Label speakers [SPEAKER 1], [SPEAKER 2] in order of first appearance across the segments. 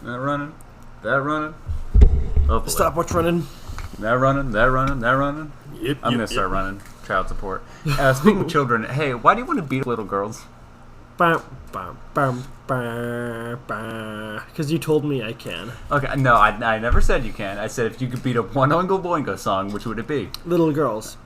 [SPEAKER 1] That running. That running. Hopefully.
[SPEAKER 2] Stopwatch running.
[SPEAKER 1] That running. That running. That running. I'm going to start running. Child support. Speaking of children, hey, why do you want to beat up little girls?
[SPEAKER 2] Because you told me I can.
[SPEAKER 1] Okay, no, I never said you can. I said if you could beat up one Oingo Boingo song, which would it be?
[SPEAKER 2] Little girls.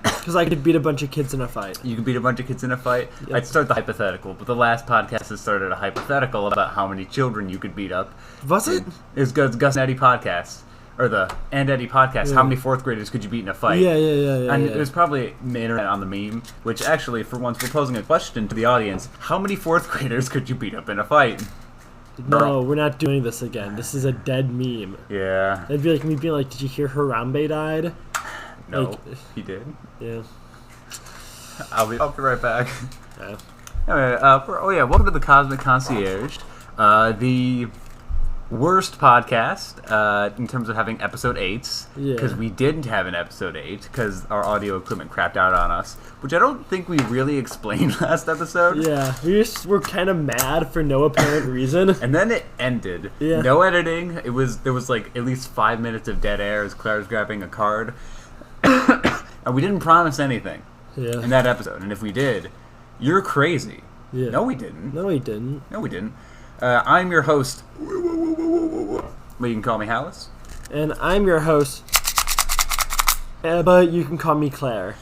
[SPEAKER 2] Because I could beat a bunch of kids in a fight.
[SPEAKER 1] You could beat a bunch of kids in a fight?
[SPEAKER 2] Yep.
[SPEAKER 1] I'd start the hypothetical, but the last podcast has started a hypothetical about how many children you could beat up.
[SPEAKER 2] Was it?
[SPEAKER 1] It was Gus and Eddie podcast. Or the And Eddie podcast.
[SPEAKER 2] Yeah.
[SPEAKER 1] How many fourth graders could you beat in a fight?
[SPEAKER 2] Yeah.
[SPEAKER 1] And it was probably internet on the meme, which actually, for once, we're posing a question to the audience. How many fourth graders could you beat up in a fight?
[SPEAKER 2] No, we're not doing this again. This is a dead meme.
[SPEAKER 1] Yeah.
[SPEAKER 2] That'd be like me being like, did you hear Harambe died?
[SPEAKER 1] No,
[SPEAKER 2] Like,
[SPEAKER 1] he did.
[SPEAKER 2] Yeah.
[SPEAKER 1] I'll be right back.
[SPEAKER 2] Yeah.
[SPEAKER 1] Anyway, welcome to the Cosmic Concierge. The worst podcast in terms of having episode 8s, because we didn't have an episode 8 because our audio equipment crapped out on us, which I don't think we really explained last episode.
[SPEAKER 2] Yeah, we just were kind of mad for no apparent reason.
[SPEAKER 1] And then it ended.
[SPEAKER 2] Yeah.
[SPEAKER 1] No editing. There was like at least 5 minutes of dead air as Claire was grabbing a card. And we didn't promise anything in that episode. And if we did, you're crazy.
[SPEAKER 2] Yeah.
[SPEAKER 1] No, we didn't.
[SPEAKER 2] No, we didn't.
[SPEAKER 1] No, we didn't. I'm your host. Well, you can call me Hallis.
[SPEAKER 2] And I'm your host, but you can call me Claire.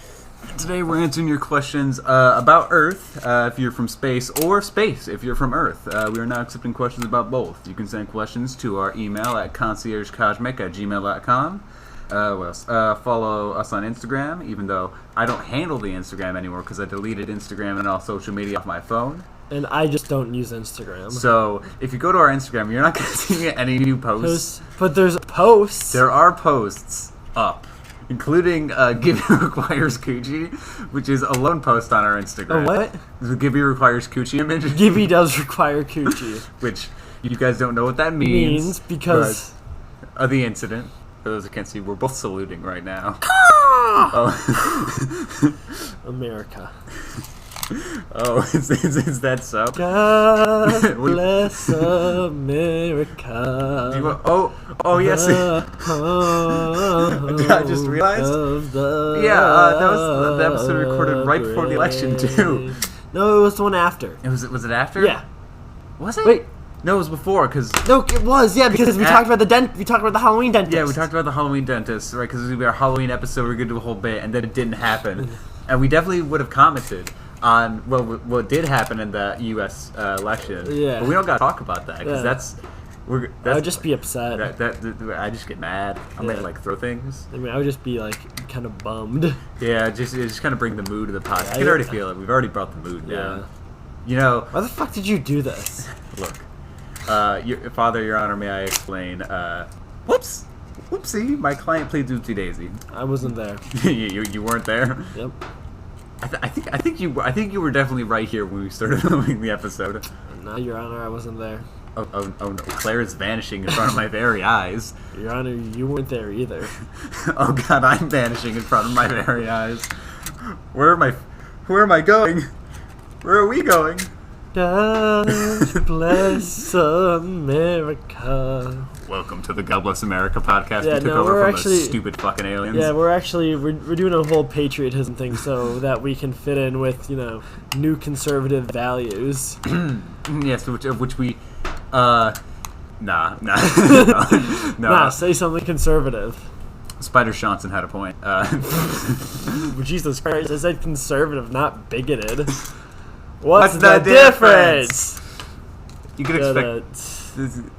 [SPEAKER 1] Today we're answering your questions about Earth, if you're from space, or space, if you're from Earth. We are now accepting questions about both. You can send questions to our email at ConciergeCosmic@gmail.com. What else? Follow us on Instagram, even though I don't handle the Instagram anymore because I deleted Instagram and all social media off my phone.
[SPEAKER 2] And I just don't use Instagram.
[SPEAKER 1] So, if you go to our Instagram, you're not going to see any new posts.
[SPEAKER 2] But there's posts.
[SPEAKER 1] There are posts up, including Gibby Requires Coochie, which is a lone post on our Instagram.
[SPEAKER 2] Oh, what?
[SPEAKER 1] The Gibby Requires Coochie image.
[SPEAKER 2] Gibby does require coochie.
[SPEAKER 1] Which, you guys don't know what that means.
[SPEAKER 2] Because
[SPEAKER 1] of the incident. For those who can't see, we're both saluting right now. Oh.
[SPEAKER 2] America.
[SPEAKER 1] Oh, is that so?
[SPEAKER 2] God bless America.
[SPEAKER 1] Yes. Did I just realize? That was the episode recorded right before the election too.
[SPEAKER 2] No, it was the one after.
[SPEAKER 1] Was it after?
[SPEAKER 2] Yeah.
[SPEAKER 1] Was it?
[SPEAKER 2] Wait.
[SPEAKER 1] No, it was before because.
[SPEAKER 2] No, it was because we talked about we talked about the Halloween dentist.
[SPEAKER 1] Yeah, we talked about the Halloween dentist, right? Because it was gonna be our Halloween episode. We were gonna do a whole bit, and then it didn't happen, and we definitely would have commented on what did happen in the U.S. Election.
[SPEAKER 2] Yeah.
[SPEAKER 1] But we don't gotta talk about that because that's
[SPEAKER 2] I would just be upset.
[SPEAKER 1] I just get mad. I'm gonna like throw things.
[SPEAKER 2] I mean, I would just be like kind of bummed.
[SPEAKER 1] Yeah, it just kind of bring the mood to the podcast. I can already feel it. We've already brought the mood down. You know.
[SPEAKER 2] Why the fuck did you do this?
[SPEAKER 1] Look, Father, Your Honor, may I explain? Whoopsie! My client played Oopsie Daisy.
[SPEAKER 2] I wasn't there.
[SPEAKER 1] you weren't there.
[SPEAKER 2] Yep.
[SPEAKER 1] I think you were definitely right here when we started filming the episode.
[SPEAKER 2] No, Your Honor, I wasn't there.
[SPEAKER 1] Oh no! Claire is vanishing in front of my very eyes.
[SPEAKER 2] Your Honor, you weren't there either.
[SPEAKER 1] Oh God, I'm vanishing in front of my very eyes. Where am I going? Where are we going?
[SPEAKER 2] God bless America.
[SPEAKER 1] Welcome to the God Bless America podcast. We took over from the stupid fucking aliens.
[SPEAKER 2] Yeah, we're doing a whole patriotism thing so that we can fit in with, new conservative values.
[SPEAKER 1] Yes, of which we nah.
[SPEAKER 2] Say something conservative.
[SPEAKER 1] Spider Johnson had a point.
[SPEAKER 2] Jesus Christ, I said conservative, not bigoted. What's the difference?
[SPEAKER 1] You could expect.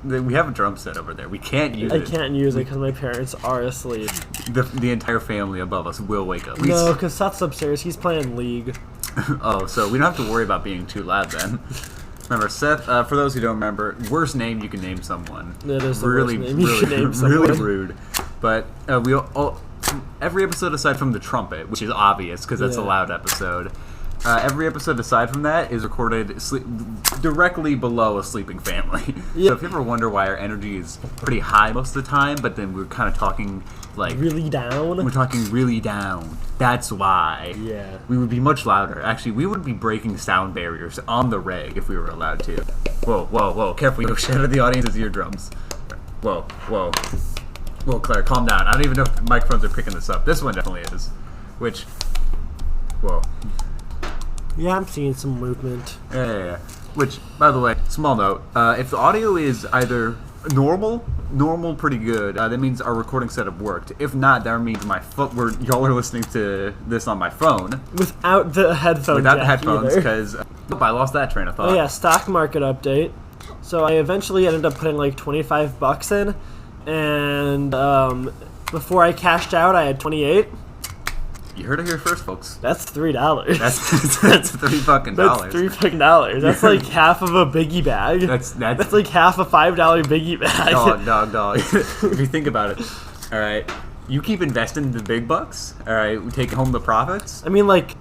[SPEAKER 1] We have a drum set over there. We can't use it.
[SPEAKER 2] I can't use it because my parents are asleep.
[SPEAKER 1] The entire family above us will wake up.
[SPEAKER 2] No, because Seth's upstairs. He's playing League.
[SPEAKER 1] Oh, so we don't have to worry about being too loud then. Remember, Seth, for those who don't remember, worst name you can name someone.
[SPEAKER 2] That is the worst name you can name someone.
[SPEAKER 1] Really rude. But every episode aside from the trumpet, which is obvious because that's a loud episode, Every episode aside from that is recorded directly below a sleeping family.
[SPEAKER 2] Yeah.
[SPEAKER 1] So if you ever wonder why our energy is pretty high most of the time, but then we're kind of talking like
[SPEAKER 2] really down.
[SPEAKER 1] We're talking really down. That's why.
[SPEAKER 2] Yeah.
[SPEAKER 1] We would be much louder. Actually, we would be breaking sound barriers on the reg if we were allowed to. Whoa, whoa, whoa! Careful, you shatter the audience's eardrums. Whoa, whoa. Whoa, Claire, calm down. I don't even know if the microphones are picking this up. This one definitely is. Which, whoa.
[SPEAKER 2] Yeah, I'm seeing some movement.
[SPEAKER 1] Yeah. Which, by the way, small note, if the audio is either normal, pretty good, that means our recording setup worked. If not, that means y'all are listening to this on my phone.
[SPEAKER 2] Without the headphones.
[SPEAKER 1] Without the headphones, because I lost that train of thought.
[SPEAKER 2] Oh yeah, stock market update. So I eventually ended up putting like $25 in, and before I cashed out, I had 28.
[SPEAKER 1] You heard it here first, folks.
[SPEAKER 2] That's $3.
[SPEAKER 1] That's $3 fucking.
[SPEAKER 2] That's $3 That's like half of a biggie bag. That's like half a $5 biggie bag.
[SPEAKER 1] Dog. If you think about it, all right, you keep investing the big bucks. All right, we take home the profits.
[SPEAKER 2] I mean, like,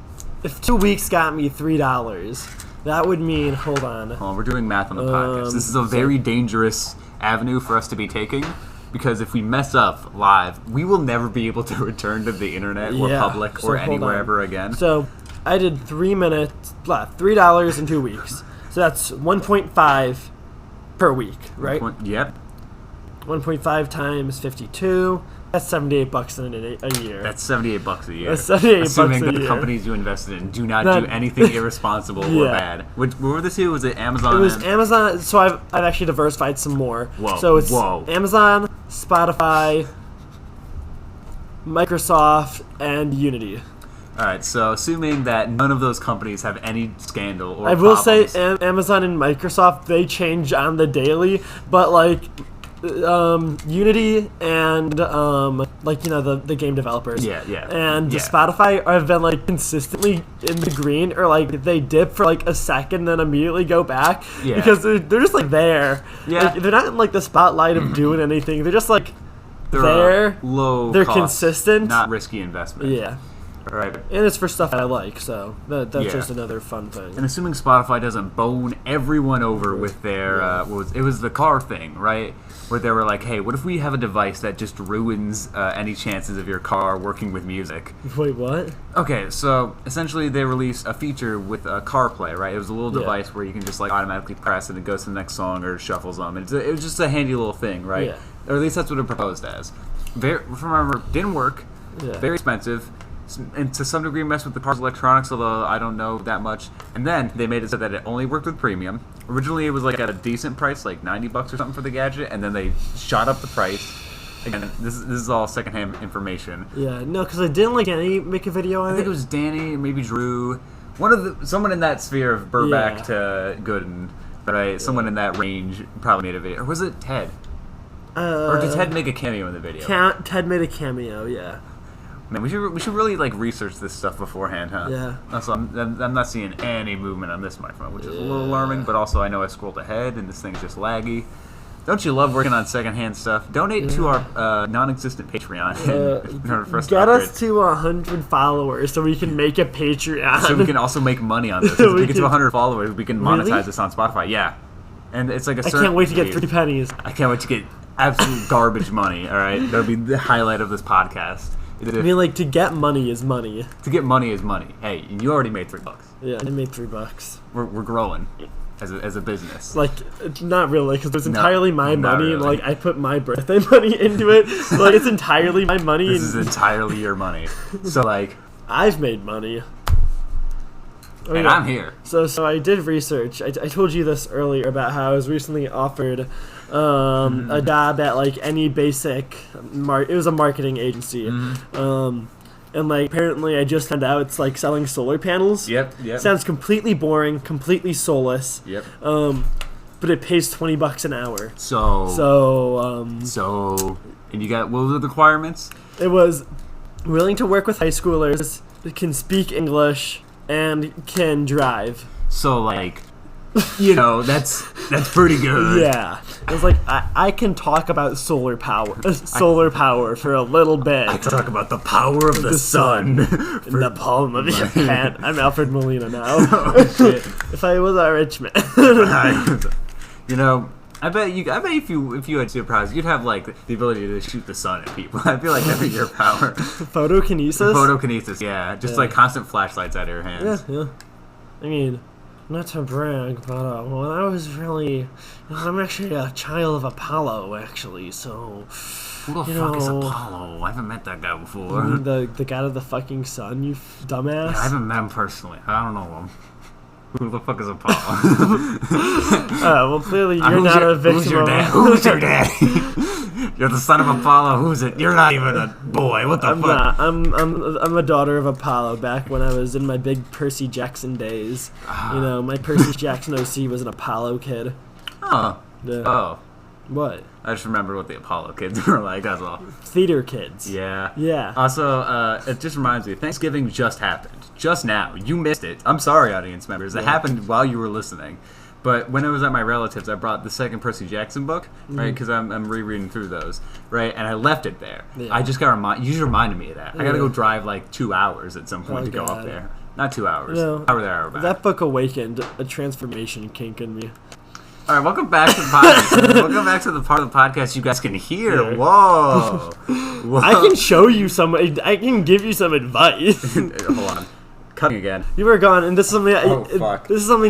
[SPEAKER 2] if 2 weeks got me $3, that would mean. Hold on.
[SPEAKER 1] We're doing math on the podcast. This is a very dangerous avenue for us to be taking. Because if we mess up live, we will never be able to return to the internet or public or anywhere ever again.
[SPEAKER 2] So I did 3 minutes, $3 in 2 weeks. So that's 1.5 per week, right?
[SPEAKER 1] Yep.
[SPEAKER 2] 1.5 times 52. That's $78 a year.
[SPEAKER 1] That's $78 a year.
[SPEAKER 2] That's $78 a year.
[SPEAKER 1] Assuming that the companies you invested in do not do anything irresponsible or bad. What were the two? Was it Amazon?
[SPEAKER 2] It was Amazon. So I've actually diversified some more.
[SPEAKER 1] Whoa.
[SPEAKER 2] So it's Amazon, Spotify, Microsoft, and Unity.
[SPEAKER 1] All right. So assuming that none of those companies have any scandal or
[SPEAKER 2] I will
[SPEAKER 1] problems.
[SPEAKER 2] say Amazon and Microsoft, they change on the daily, but like Unity and the game developers and Spotify have been like consistently in the green, or like they dip for like a second then immediately go back because they're just like there. Like, they're not in like the spotlight of doing anything. They're just like they're
[SPEAKER 1] low
[SPEAKER 2] they're
[SPEAKER 1] cost,
[SPEAKER 2] consistent,
[SPEAKER 1] not risky investment. Right.
[SPEAKER 2] And it's for stuff I like, so that's just another fun thing.
[SPEAKER 1] And assuming Spotify doesn't bone everyone over with their it was the car thing, right? Where they were like, hey, what if we have a device that just ruins any chances of your car working with music?
[SPEAKER 2] Wait, what?
[SPEAKER 1] Okay, so essentially they released a feature with CarPlay, right? It was a little device where you can just like automatically press it and it goes to the next song or shuffles them. It was just a handy little thing, right?
[SPEAKER 2] Yeah.
[SPEAKER 1] Or at least that's what it proposed as. Remember, didn't work.
[SPEAKER 2] Yeah.
[SPEAKER 1] Very expensive. And to some degree messed with the car's electronics, although I don't know that much. And then they made it so that it only worked with premium. Originally it was like at a decent price, like $90 or something for the gadget, and then they shot up the price. Again, this is all secondhand information.
[SPEAKER 2] Yeah, no, because I didn't like Danny make a video on it.
[SPEAKER 1] I think it was Danny, maybe Drew, someone in that sphere of Burback to Gooden, right? Someone in that range probably made a video. Or was it Ted? Or did Ted make a cameo in the video?
[SPEAKER 2] Ted made a cameo, yeah.
[SPEAKER 1] Man, we should really like research this stuff beforehand, huh?
[SPEAKER 2] Yeah.
[SPEAKER 1] Also, I'm not seeing any movement on this microphone, which is a little alarming. But also, I know I scrolled ahead, and this thing's just laggy. Don't you love working on secondhand stuff? Donate to our non-existent Patreon in order for us to upgrade.
[SPEAKER 2] Us to 100 followers so we can make a Patreon.
[SPEAKER 1] So we can also make money on this. If we get to 100 followers, we can monetize this on Spotify. Yeah. And it's like a certain
[SPEAKER 2] I can't wait to get 3 pennies.
[SPEAKER 1] I can't wait to get absolute garbage money, all right? That'll be the highlight of this podcast.
[SPEAKER 2] I mean, like, to get money is money.
[SPEAKER 1] To get money is money. Hey, you already made $3.
[SPEAKER 2] Yeah, I made $3.
[SPEAKER 1] We're growing as a business.
[SPEAKER 2] Like, not really, because it's entirely my money,
[SPEAKER 1] really.
[SPEAKER 2] And like I put my birthday money into it. Like, it's entirely my money.
[SPEAKER 1] This is entirely your money. So like,
[SPEAKER 2] I've made money.
[SPEAKER 1] And I'm here.
[SPEAKER 2] So I did research. I told you this earlier about how I was recently offered a job at like any basic it was a marketing agency. And like apparently I just found out it's like selling solar panels.
[SPEAKER 1] Yep.
[SPEAKER 2] Sounds completely boring, completely soulless.
[SPEAKER 1] Yep.
[SPEAKER 2] But it pays $20 an hour.
[SPEAKER 1] So and you got, what were the requirements?
[SPEAKER 2] It was willing to work with high schoolers, can speak English, and can drive.
[SPEAKER 1] So like, you know, that's pretty good.
[SPEAKER 2] Yeah. I was like, I can talk about solar power for a little bit.
[SPEAKER 1] I talk about the power of the sun
[SPEAKER 2] in the palm of your hand. I'm Alfred Molina now. Oh, shit. If I was a rich man.
[SPEAKER 1] You know, I bet if you had superpowers, you'd have like the ability to shoot the sun at people. I feel like that'd be your power.
[SPEAKER 2] Photokinesis?
[SPEAKER 1] Photokinesis, yeah. Just like constant flashlights out of your hands.
[SPEAKER 2] Yeah. I mean, not to brag, but when I was I'm actually a child of Apollo, actually, so...
[SPEAKER 1] Who the fuck is Apollo? I haven't met that guy before.
[SPEAKER 2] The god of the fucking sun, you dumbass?
[SPEAKER 1] Yeah, I haven't met him personally. I don't know him. Who the fuck is Apollo?
[SPEAKER 2] Well, clearly you're not a victim.
[SPEAKER 1] Who's your dad? Who's your daddy? You're the son of Apollo. Who's it? You're not even a boy. What the fuck?
[SPEAKER 2] I'm a daughter of Apollo. Back when I was in my big Percy Jackson days, my Percy Jackson OC was an Apollo kid.
[SPEAKER 1] Oh.
[SPEAKER 2] Yeah.
[SPEAKER 1] Oh.
[SPEAKER 2] What?
[SPEAKER 1] I just remember what the Apollo kids were like. That's all.
[SPEAKER 2] Theater kids.
[SPEAKER 1] Yeah.
[SPEAKER 2] Yeah.
[SPEAKER 1] Also, it just reminds me, Thanksgiving just happened. Just now. You missed it. I'm sorry, audience members. It happened while you were listening. But when I was at my relatives, I brought the second Percy Jackson book, right? Because I'm rereading through those, right? And I left it there. Yeah. I just got you just reminded me of that. I got to go drive like 2 hours at some point to go up there. Not 2 hours. Hour there, hour back.
[SPEAKER 2] That book awakened a transformation kink in me.
[SPEAKER 1] All right, welcome back to the podcast. Welcome back to the part of the podcast you guys can hear. Whoa.
[SPEAKER 2] I can show you I can give you some advice.
[SPEAKER 1] Hold on. Cutting again.
[SPEAKER 2] You were gone, and this is something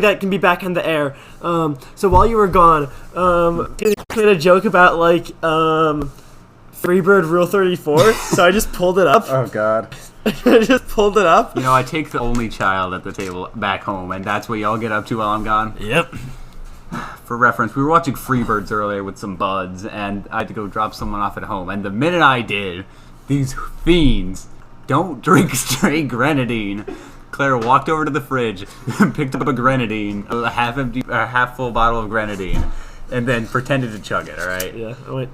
[SPEAKER 2] that can be back in the air. So while you were gone, you made a joke about like Freebird Rule 34. So I just pulled it up.
[SPEAKER 1] Oh God.
[SPEAKER 2] I just pulled it up.
[SPEAKER 1] You know, I take the only child at the table back home, and that's what y'all get up to while I'm gone.
[SPEAKER 2] Yep.
[SPEAKER 1] For reference, we were watching Freebirds earlier with some buds, and I had to go drop someone off at home. And the minute I did, these fiends don't drink straight grenadine. Claire walked over to the fridge, picked up a grenadine, a half full bottle of grenadine, and then pretended to chug it. All right.
[SPEAKER 2] Yeah. Wait.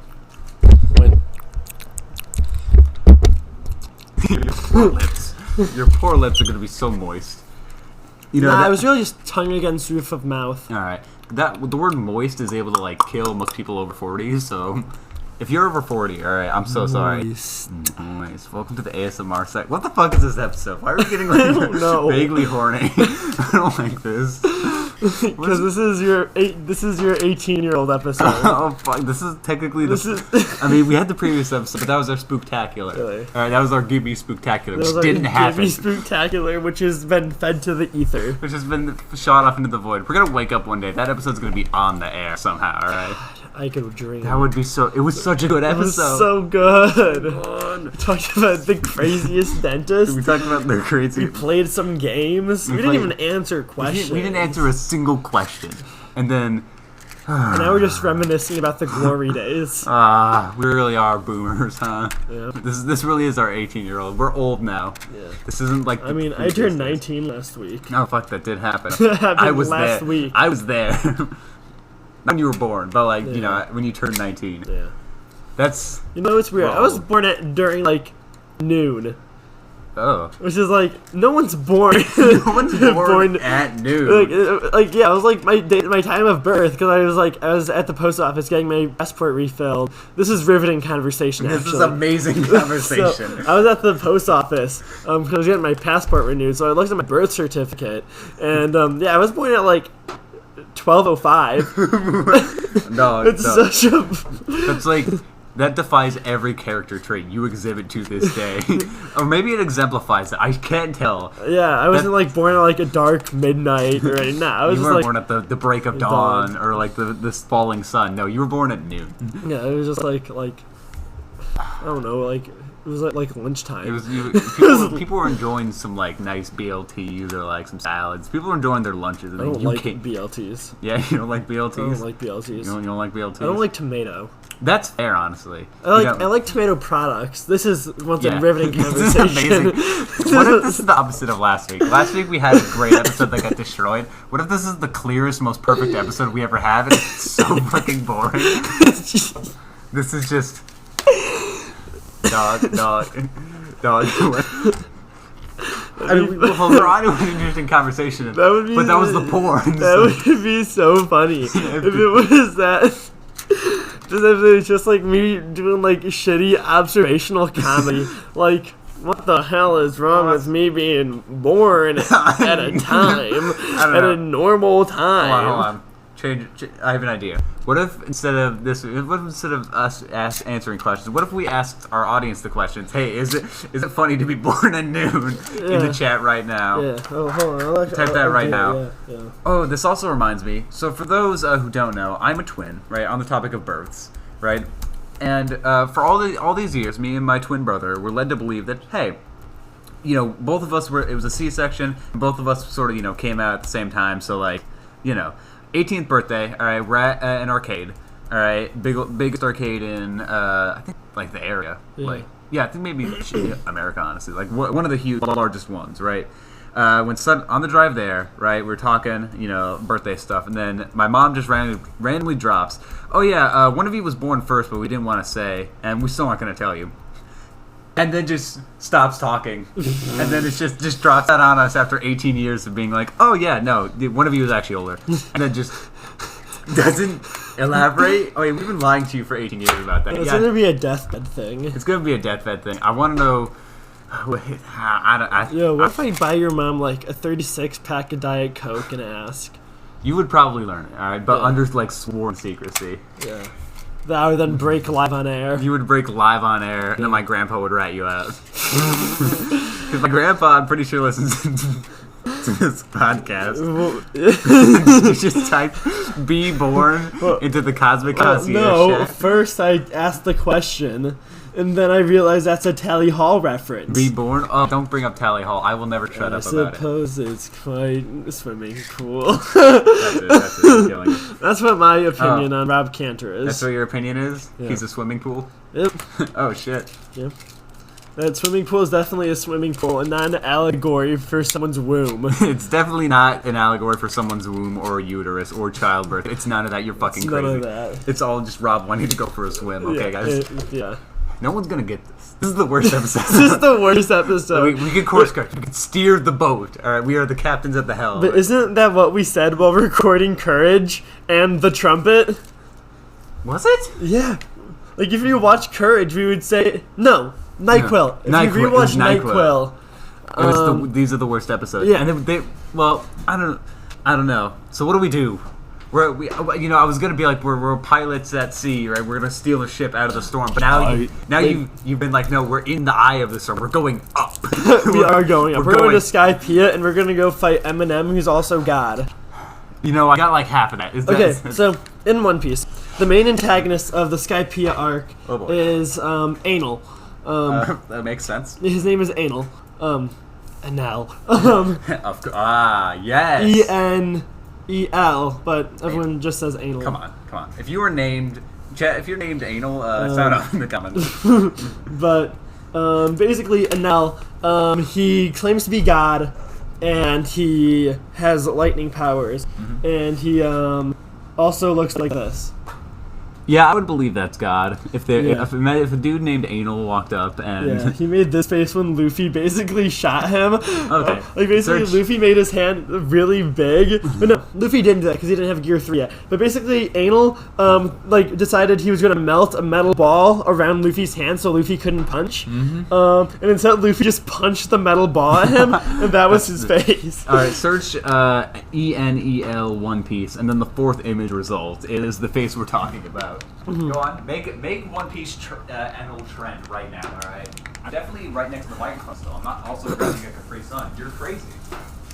[SPEAKER 1] Your poor lips are gonna be so moist. You know.
[SPEAKER 2] I was really just tongue against roof of mouth.
[SPEAKER 1] All right. The word moist is able to like kill most people over 40. So. If you're over 40, alright, I'm so sorry. Nice. Welcome to the ASMR sec. What the fuck is this episode? Why are we getting like vaguely horny? I don't like this.
[SPEAKER 2] Because this is your 18-year-old episode.
[SPEAKER 1] Oh fuck! This is technically I mean, we had the previous episode, but that was our spooktacular. Really? All right, that was our Gibby spooktacular, which didn't happen.
[SPEAKER 2] Gibby spooktacular, which has been fed to the ether,
[SPEAKER 1] which has been shot off into the void. We're gonna wake up one day. That episode's gonna be on the air somehow. All right.
[SPEAKER 2] I could dream.
[SPEAKER 1] That would be so. It was such a good episode. It was
[SPEAKER 2] so good. We talked about the craziest dentist.
[SPEAKER 1] We talked about the crazy.
[SPEAKER 2] We played some games. We didn't even answer questions.
[SPEAKER 1] We didn't answer a single question. And then.
[SPEAKER 2] And now we're just reminiscing about the glory days.
[SPEAKER 1] We really are boomers, huh?
[SPEAKER 2] Yeah.
[SPEAKER 1] This really is our 18-year-old. We're old now. Yeah. This isn't like.
[SPEAKER 2] I mean, I turned 19 last week.
[SPEAKER 1] Oh fuck, that did happen.
[SPEAKER 2] That happened last week.
[SPEAKER 1] I was there. Not when you were born, but like you know when you turned 19.
[SPEAKER 2] Yeah.
[SPEAKER 1] That's.
[SPEAKER 2] You know what's weird? I was born during like noon.
[SPEAKER 1] Oh.
[SPEAKER 2] Which is like no one's born.
[SPEAKER 1] No one's born at noon.
[SPEAKER 2] Like yeah, it was like my time of birth because I was at the post office getting my passport refilled. This is riveting conversation.
[SPEAKER 1] This is amazing conversation.
[SPEAKER 2] So, I was at the post office because I was getting my passport renewed. So I looked at my birth certificate, and I was born at like 12:05.
[SPEAKER 1] No,
[SPEAKER 2] it's such a.
[SPEAKER 1] That's like. That defies every character trait you exhibit to this day. Or maybe it exemplifies it. I can't tell.
[SPEAKER 2] Yeah, I wasn't like born at like a dark midnight or anything. Nah, I was
[SPEAKER 1] you weren't born at the break of dawn or like the falling sun. No, you were born at noon.
[SPEAKER 2] Yeah, it was just like I don't know, like it was like lunchtime.
[SPEAKER 1] It was people were enjoying some like nice BLTs or like some salads. People were enjoying their lunches. And
[SPEAKER 2] I don't like BLTs.
[SPEAKER 1] Yeah, you don't like BLTs?
[SPEAKER 2] I don't like BLTs.
[SPEAKER 1] You don't like BLTs?
[SPEAKER 2] I don't like tomato.
[SPEAKER 1] That's fair, honestly.
[SPEAKER 2] I like tomato products. This is once a riveting conversation.
[SPEAKER 1] This is amazing. What if this is the opposite of last week? Last week we had a great episode that got destroyed. What if this is the clearest, most perfect episode we ever have, and it's so fucking boring? This is just dog. I mean, we're on to an interesting conversation, but that was the porn.
[SPEAKER 2] That would be so funny if it was that. Specifically, it's just like me doing like shitty observational comedy. Like, what the hell is wrong with me being born at a time, at a normal time?
[SPEAKER 1] Hold on. I have an idea. What if instead of us answering questions, what if we asked our audience the questions? Hey, is it funny to be born at noon? In the chat right now.
[SPEAKER 2] Yeah. Oh, hold on.
[SPEAKER 1] Type that right now.
[SPEAKER 2] Yeah.
[SPEAKER 1] Oh, this also reminds me. So for those who don't know, I'm a twin, right? On the topic of births, right? And for all these years, me and my twin brother were led to believe that, hey, both of us it was a C-section, and both of us sort of, came out at the same time. So, like, 18th birthday, all right, we're at an arcade, all right, biggest arcade in, I think, like, the area. I think maybe America, honestly. Like, one of the largest ones, right? On the drive there, right, we're talking, birthday stuff, and then my mom just randomly drops, oh yeah, one of you was born first, but we didn't want to say, and we still aren't going to tell you. And then just stops talking, and then it just drops that on us after 18 years of being like, oh yeah, no, one of you is actually older, and then just doesn't elaborate. Oh yeah, we've been lying to you for 18 years about that.
[SPEAKER 2] It's gonna be a deathbed thing.
[SPEAKER 1] It's gonna be a deathbed thing. I want to know.
[SPEAKER 2] What if I buy your mom like a 36 pack of Diet Coke and ask?
[SPEAKER 1] You would probably learn it, all right, but under like sworn secrecy.
[SPEAKER 2] Yeah. That I would then break live on air.
[SPEAKER 1] You would break live on air, and then my grandpa would rat you out. Because my grandpa, I'm pretty sure, listens to this podcast. You just type "be born" into the Cosmic Concierge.
[SPEAKER 2] No, first I asked the question, and then I realized that's a Tally Hall reference.
[SPEAKER 1] Be born? Oh, don't bring up Tally Hall. I will never shut up about it.
[SPEAKER 2] I suppose it's quite swimming pool.
[SPEAKER 1] That's it. You're killing it.
[SPEAKER 2] That's what my opinion on Rob Cantor is.
[SPEAKER 1] That's what your opinion is? Yeah. He's a swimming pool?
[SPEAKER 2] Yep.
[SPEAKER 1] Oh, shit.
[SPEAKER 2] Yep. That swimming pool is definitely a swimming pool and not an allegory for someone's womb.
[SPEAKER 1] It's definitely not an allegory for someone's womb or uterus or childbirth. It's none of that. You're fucking crazy.
[SPEAKER 2] None of that.
[SPEAKER 1] It's all just Rob wanting to go for a swim. Okay, guys?
[SPEAKER 2] Yeah.
[SPEAKER 1] No one's going to get this. This is the worst episode.
[SPEAKER 2] This is the worst episode.
[SPEAKER 1] We can course correct. We can steer the boat. All right, we are the captains at the helm.
[SPEAKER 2] But isn't that what we said while recording Courage and the trumpet?
[SPEAKER 1] Was it?
[SPEAKER 2] Yeah. Like, if you watch Courage, we would say, no, NyQuil. If you rewatch NyQuil.
[SPEAKER 1] These are the worst episodes.
[SPEAKER 2] Yeah.
[SPEAKER 1] And I don't know. So what do we do? I was gonna be like, we're pilots at sea, right? We're gonna steal a ship out of the storm. But now you've been like, no, we're in the eye of the storm. We're going up.
[SPEAKER 2] We are going up. We're going to Skypiea, and we're gonna go fight Eminem, who's also God.
[SPEAKER 1] I got like half of that.
[SPEAKER 2] Okay, so in One Piece, the main antagonist of the Skypiea arc is Anal.
[SPEAKER 1] That makes sense.
[SPEAKER 2] His name is Anal. Anal.
[SPEAKER 1] Yes.
[SPEAKER 2] ENEL, but everyone just says Anal.
[SPEAKER 1] Come on. If you're named Anal, shout out in the comments.
[SPEAKER 2] But basically, Anal, he claims to be God, and he has lightning powers, and he also looks like this.
[SPEAKER 1] Yeah, I would believe that's God. If a dude named Anal walked up and
[SPEAKER 2] he made this face when Luffy basically shot him.
[SPEAKER 1] Okay,
[SPEAKER 2] like basically Luffy made his hand really big, but no, Luffy didn't do that because he didn't have Gear 3 yet. But basically, Anal decided he was gonna melt a metal ball around Luffy's hand so Luffy couldn't punch. And instead, Luffy just punched the metal ball at him, and that was his face.
[SPEAKER 1] All right, search ENEL One Piece, and then the fourth image result is the face we're talking about. Go on, make One Piece Anal trend right now. All right, I'm definitely right next to the microphone still. I'm not also grabbing a Capri Sun. You're crazy.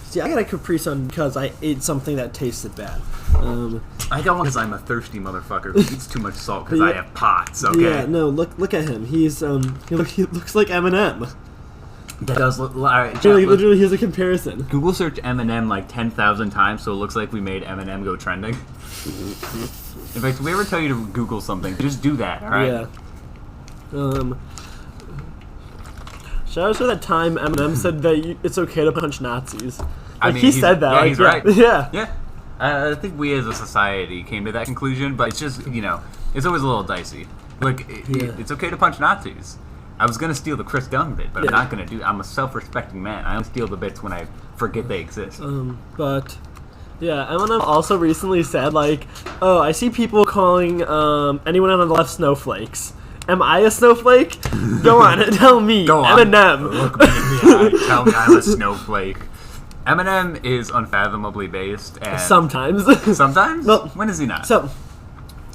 [SPEAKER 2] See, I got a Capri Sun because I ate something that tasted bad.
[SPEAKER 1] I got one because I'm a thirsty motherfucker who eats too much salt because I have POTS. Okay.
[SPEAKER 2] Yeah, no, look at him. He looks like Eminem.
[SPEAKER 1] That does look. All right,
[SPEAKER 2] literally, here's a comparison.
[SPEAKER 1] Google search Eminem like 10,000 times, so it looks like we made Eminem go trending. In fact, if we ever tell you to Google something, just do that, alright?
[SPEAKER 2] Yeah. Shout out to that time Eminem said that it's okay to punch Nazis. He said that.
[SPEAKER 1] Yeah, he's right.
[SPEAKER 2] Yeah.
[SPEAKER 1] Yeah. I think we as a society came to that conclusion, but it's just, it's always a little dicey. Like, it's okay to punch Nazis. I was going to steal the Chris Dunn bit, but I'm not going to do it. I'm a self-respecting man. I only steal the bits when I forget they exist.
[SPEAKER 2] But Yeah, Eminem also recently said, like, oh, I see people calling anyone on the left snowflakes. Am I a snowflake? Go on, tell me.
[SPEAKER 1] Go on.
[SPEAKER 2] Eminem.
[SPEAKER 1] Look me in the eye. Tell me I'm a snowflake. Eminem is unfathomably based. And
[SPEAKER 2] Sometimes.
[SPEAKER 1] Sometimes?
[SPEAKER 2] Well,
[SPEAKER 1] when is he not?
[SPEAKER 2] So,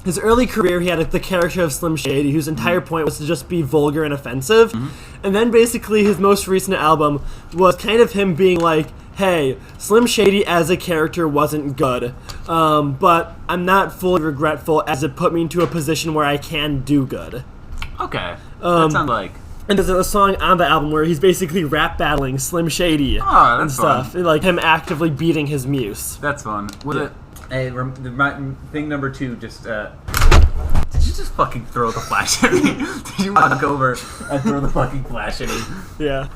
[SPEAKER 2] his early career, he had the character of Slim Shady, whose entire point was to just be vulgar and offensive. And then basically his most recent album was kind of him being like, hey, Slim Shady as a character wasn't good, but I'm not fully regretful as it put me into a position where I can do good.
[SPEAKER 1] Okay. That sounds like...
[SPEAKER 2] And there's a song on the album where he's basically rap battling Slim Shady and stuff.
[SPEAKER 1] Fun.
[SPEAKER 2] Like him actively beating his muse.
[SPEAKER 1] That's fun. Hey, thing number 2, just... Did you just fucking throw the flash at me? Did you walk over and throw the fucking flash at me?
[SPEAKER 2] Yeah.